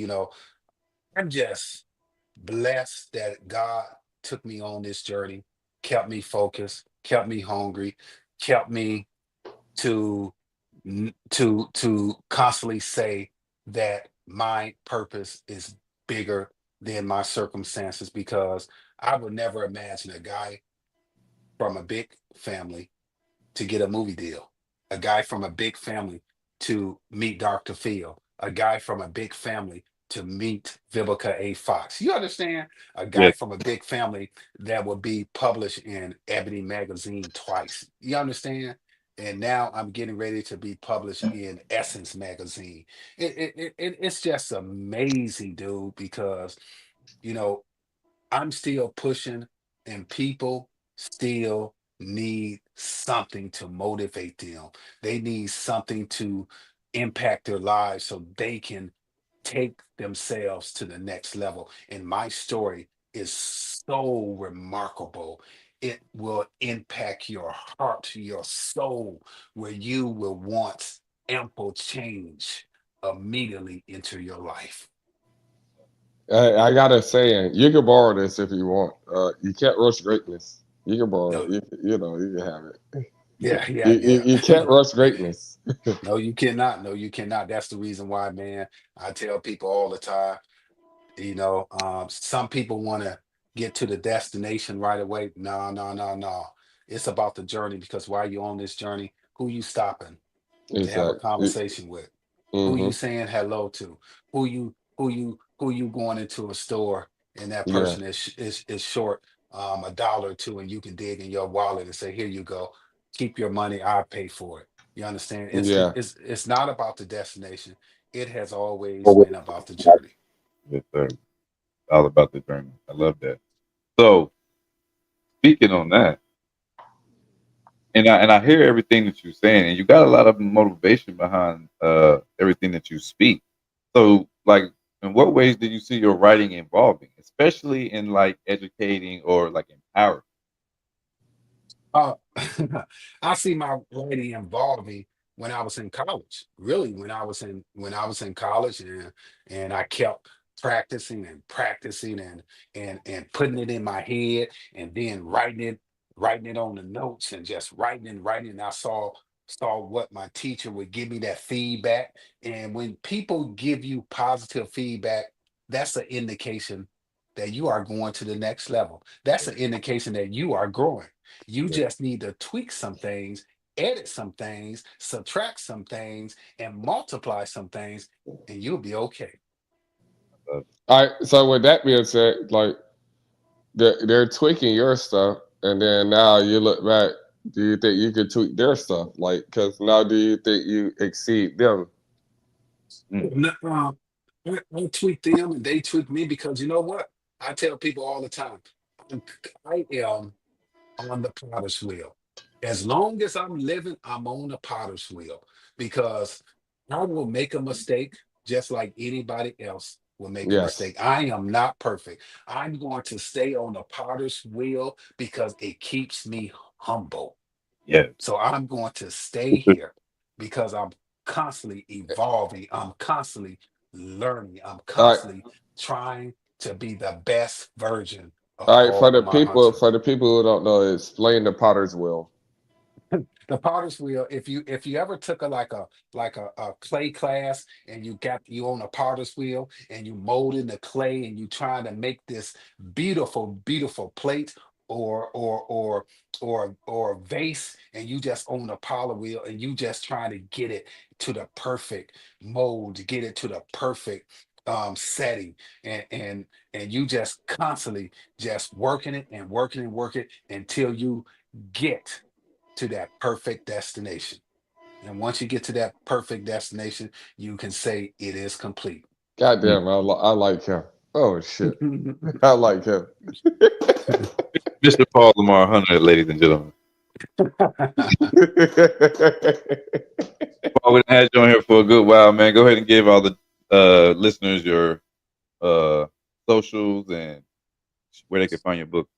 [SPEAKER 4] I'm just blessed that God took me on this journey, kept me focused, kept me hungry, kept me to to constantly say that my purpose is bigger than my circumstances because I would never imagine a guy from a big family to get a movie deal, a guy from a big family to meet Dr. Phil, a guy from a big family to meet Vivica A. Fox. You understand? A guy
[SPEAKER 1] Yes.
[SPEAKER 4] from a big family that will be published in Ebony magazine twice. You understand? And now I'm getting ready to be published in Essence magazine. It's just amazing, dude, because you know I'm still pushing, and people still need something to motivate them. They need something to impact their lives so they can take themselves to the next level. And my story is so remarkable. It will impact your heart, your soul, where you will want ample change immediately into your life.
[SPEAKER 2] I got a saying. You can borrow this if you want. You can't rush greatness. You can borrow
[SPEAKER 4] No,
[SPEAKER 2] it. You know, you can have it.
[SPEAKER 4] yeah, yeah,
[SPEAKER 2] You
[SPEAKER 4] yeah.
[SPEAKER 2] can't rush greatness.
[SPEAKER 4] No, you cannot. No, you cannot. That's the reason why, man. I tell people all the time, some people want to get to the destination right away. No, no, no, no. It's about the journey, because while you're on this journey, who you stopping to have a
[SPEAKER 2] Exactly.
[SPEAKER 4] conversation with? Who you
[SPEAKER 2] Mm-hmm.
[SPEAKER 4] saying hello to? Who you going into a store, and that
[SPEAKER 2] Yeah.
[SPEAKER 4] person is short $1 or two, and you can dig in your wallet and say, here you go, keep your money, I'll pay for it. You understand? It's
[SPEAKER 2] Yeah.
[SPEAKER 4] it's not about the destination. It has always been about the journey.
[SPEAKER 1] Yes, sir. All about the journey. I love that. So speaking on that, and I hear everything that you're saying, and you got a lot of motivation behind everything that you speak. So, like, in what ways do you see your writing involving, especially in like educating or like empowering?
[SPEAKER 4] Uh, I see my writing evolving when I was in college. Really, when I was in college, and I kept practicing and practicing and putting it in my head, and then writing it on the notes, and just writing and writing. And I saw what my teacher would give me, that feedback. And when people give you positive feedback, that's an indication that you are going to the next level. That's an indication that you are growing. You
[SPEAKER 1] Yeah,
[SPEAKER 4] just need to tweak some things, edit some things, subtract some things, and multiply some things, and you'll be okay.
[SPEAKER 1] I love
[SPEAKER 2] All right. So with that being said, like they're tweaking your stuff, and then now you look back. Do you think you could tweak their stuff? Like, because now do you think you exceed them?
[SPEAKER 1] it. Mm,
[SPEAKER 4] No, I tweak them and they tweak me, because you know what? I tell people all the time, I'm- I am on the potter's wheel. As long as I'm living, I'm on the potter's wheel, because I will make a mistake just like anybody else will make a
[SPEAKER 2] Yes.
[SPEAKER 4] mistake. I am not perfect. I'm going to stay on the potter's wheel because it keeps me humble.
[SPEAKER 1] yes.
[SPEAKER 4] So I'm going to stay here because I'm constantly evolving. I'm constantly learning. I'm
[SPEAKER 2] All right.
[SPEAKER 4] constantly trying to be the best version of
[SPEAKER 2] All right.
[SPEAKER 4] Paul Lamar Hunter.
[SPEAKER 2] For the people who don't know, explain the potter's wheel.
[SPEAKER 4] The potter's wheel, if you ever took a clay class, and you on a potter's wheel, and you molding the clay, and you trying to make this beautiful plate, or vase, and you just on a potter wheel, and you just trying to get it to the perfect mold, to get it to the perfect setting, and you just constantly just working it and working and working until you get to that perfect destination. And once you get to that perfect destination, you can say it is complete.
[SPEAKER 2] God
[SPEAKER 1] Mm.
[SPEAKER 2] damn, I like him. Oh shit, I like him.
[SPEAKER 1] Mr. Paul Lamar Hunter, ladies and gentlemen. Paul, we've had you on here for a good while, man. Go ahead and give all the listeners your uh, socials and where they can find your book.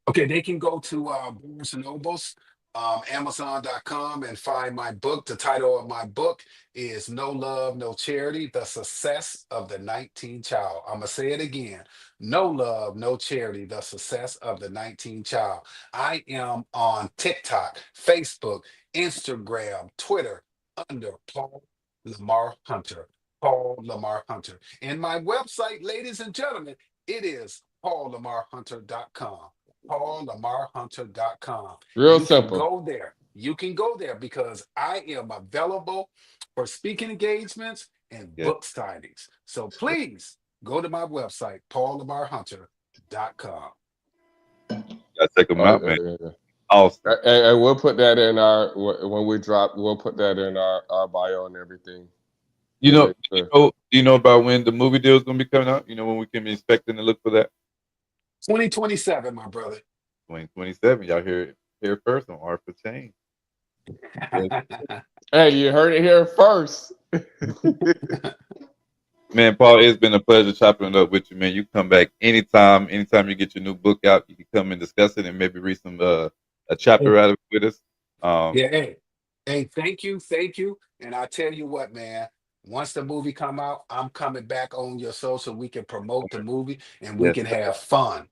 [SPEAKER 4] Okay, they can go to Barnes and Nobles, Amazon.com, and find my book. The title of my book is No Love, No Charity: The Success of the 19th Child. I'm going to say it again. No Love, No Charity: The Success of the 19th Child. I am on TikTok, Facebook, Instagram, Twitter under Paul Lamar Hunter. Paul Lamar Hunter. And my website, ladies and gentlemen, it is paullamarhunter.com. paullamarhunter.com.
[SPEAKER 2] Real
[SPEAKER 4] You can
[SPEAKER 2] simple.
[SPEAKER 4] go there. You can go there because I am available for speaking engagements and
[SPEAKER 1] Yeah,
[SPEAKER 4] book signings. So please go to my website, paullamarhunter.com.
[SPEAKER 1] gotta check them
[SPEAKER 2] Oh,
[SPEAKER 1] out,
[SPEAKER 2] yeah,
[SPEAKER 1] man.
[SPEAKER 2] yeah, yeah.
[SPEAKER 1] Awesome.
[SPEAKER 2] And we'll put that in our when we drop. We'll put that in our bio and everything
[SPEAKER 1] You
[SPEAKER 2] to
[SPEAKER 1] know,
[SPEAKER 2] make sure.
[SPEAKER 1] do you know about when the movie deal is gonna be coming out? You know when we can be expecting to look for that?
[SPEAKER 4] 2027, my brother.
[SPEAKER 1] 2027. Y'all here first on Art for Change. Yes.
[SPEAKER 2] Hey, you heard it here first.
[SPEAKER 1] Man, Paul, it's been a pleasure chopping it up with you, man. You come back anytime. Anytime you get your new book out, you can come and discuss it and maybe read some a chapter out of it with us.
[SPEAKER 4] Yeah, hey, thank you. And I tell you what, man, once the movie come out, I'm coming back on your show so we can promote the movie and we
[SPEAKER 1] Yes,
[SPEAKER 4] can
[SPEAKER 1] sir.
[SPEAKER 4] have fun.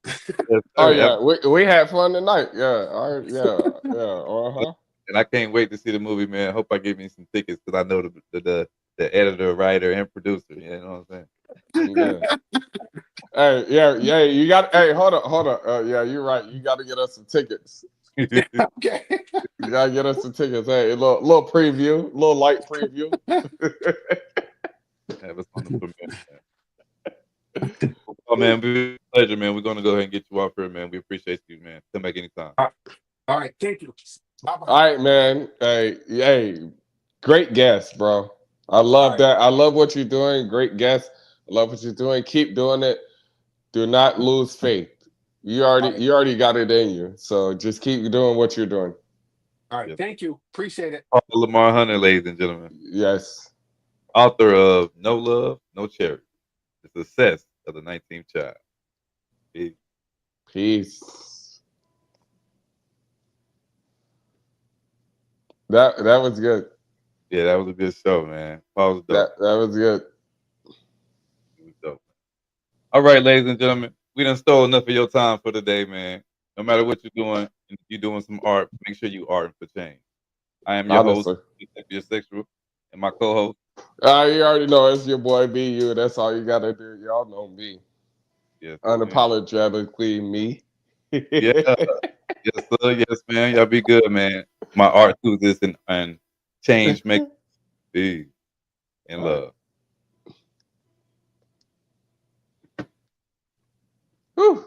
[SPEAKER 1] Yes,
[SPEAKER 2] Oh
[SPEAKER 1] sir.
[SPEAKER 2] yeah, we had fun tonight. Yeah, all right, yeah, yeah.
[SPEAKER 1] And I can't wait to see the movie, man. I hope I get me some tickets because I know the editor, writer, and producer. You know what I'm
[SPEAKER 2] Yeah. Hey, yeah. You got. Hey, hold on. Yeah, you're right. You got to get us some tickets.
[SPEAKER 1] saying?
[SPEAKER 4] Okay.
[SPEAKER 2] You gotta get us some tickets. Hey, a little preview, little light preview.
[SPEAKER 1] Have us on the premiere, man. Oh man, be a pleasure, man. We're gonna go ahead and get you off here, man. We appreciate you, man. Come back anytime.
[SPEAKER 4] All right, thank you. Bye bye.
[SPEAKER 2] All right, man. Hey, great guest, bro. I
[SPEAKER 4] All
[SPEAKER 2] love
[SPEAKER 4] right.
[SPEAKER 2] that. I love what you're doing. Great guest. I love what you're doing. Keep doing it. Do not lose faith.
[SPEAKER 4] All right.
[SPEAKER 2] You already got it in you. So just keep doing what you're doing.
[SPEAKER 4] All right.
[SPEAKER 1] Yes.
[SPEAKER 4] Thank you. Appreciate it.
[SPEAKER 1] Paul Lamar Hunter, ladies and gentlemen,
[SPEAKER 2] Yes.
[SPEAKER 1] author of No Love, No Charity, The Success of the 19th Child. Peace.
[SPEAKER 2] Peace. That was good.
[SPEAKER 1] Yeah, that was a good show, man. Paul was dope.
[SPEAKER 2] That was good.
[SPEAKER 1] It was dope. All right, ladies and gentlemen, we done stole enough of your time for today, man. No matter what you're doing, and if you're doing some art, make sure you art for change. I am your host,
[SPEAKER 2] Honestly.
[SPEAKER 1] Mister Sapiosexual, and my co-host.
[SPEAKER 2] You already know it's your boy BheeYou. That's all you gotta do. Y'all know me.
[SPEAKER 1] Yes, man.
[SPEAKER 2] Unapologetically me.
[SPEAKER 1] Yeah, yes, sir. Yes, man. Y'all be good, man. My art through this and change make peace and
[SPEAKER 2] All right.
[SPEAKER 1] love.
[SPEAKER 2] Whew.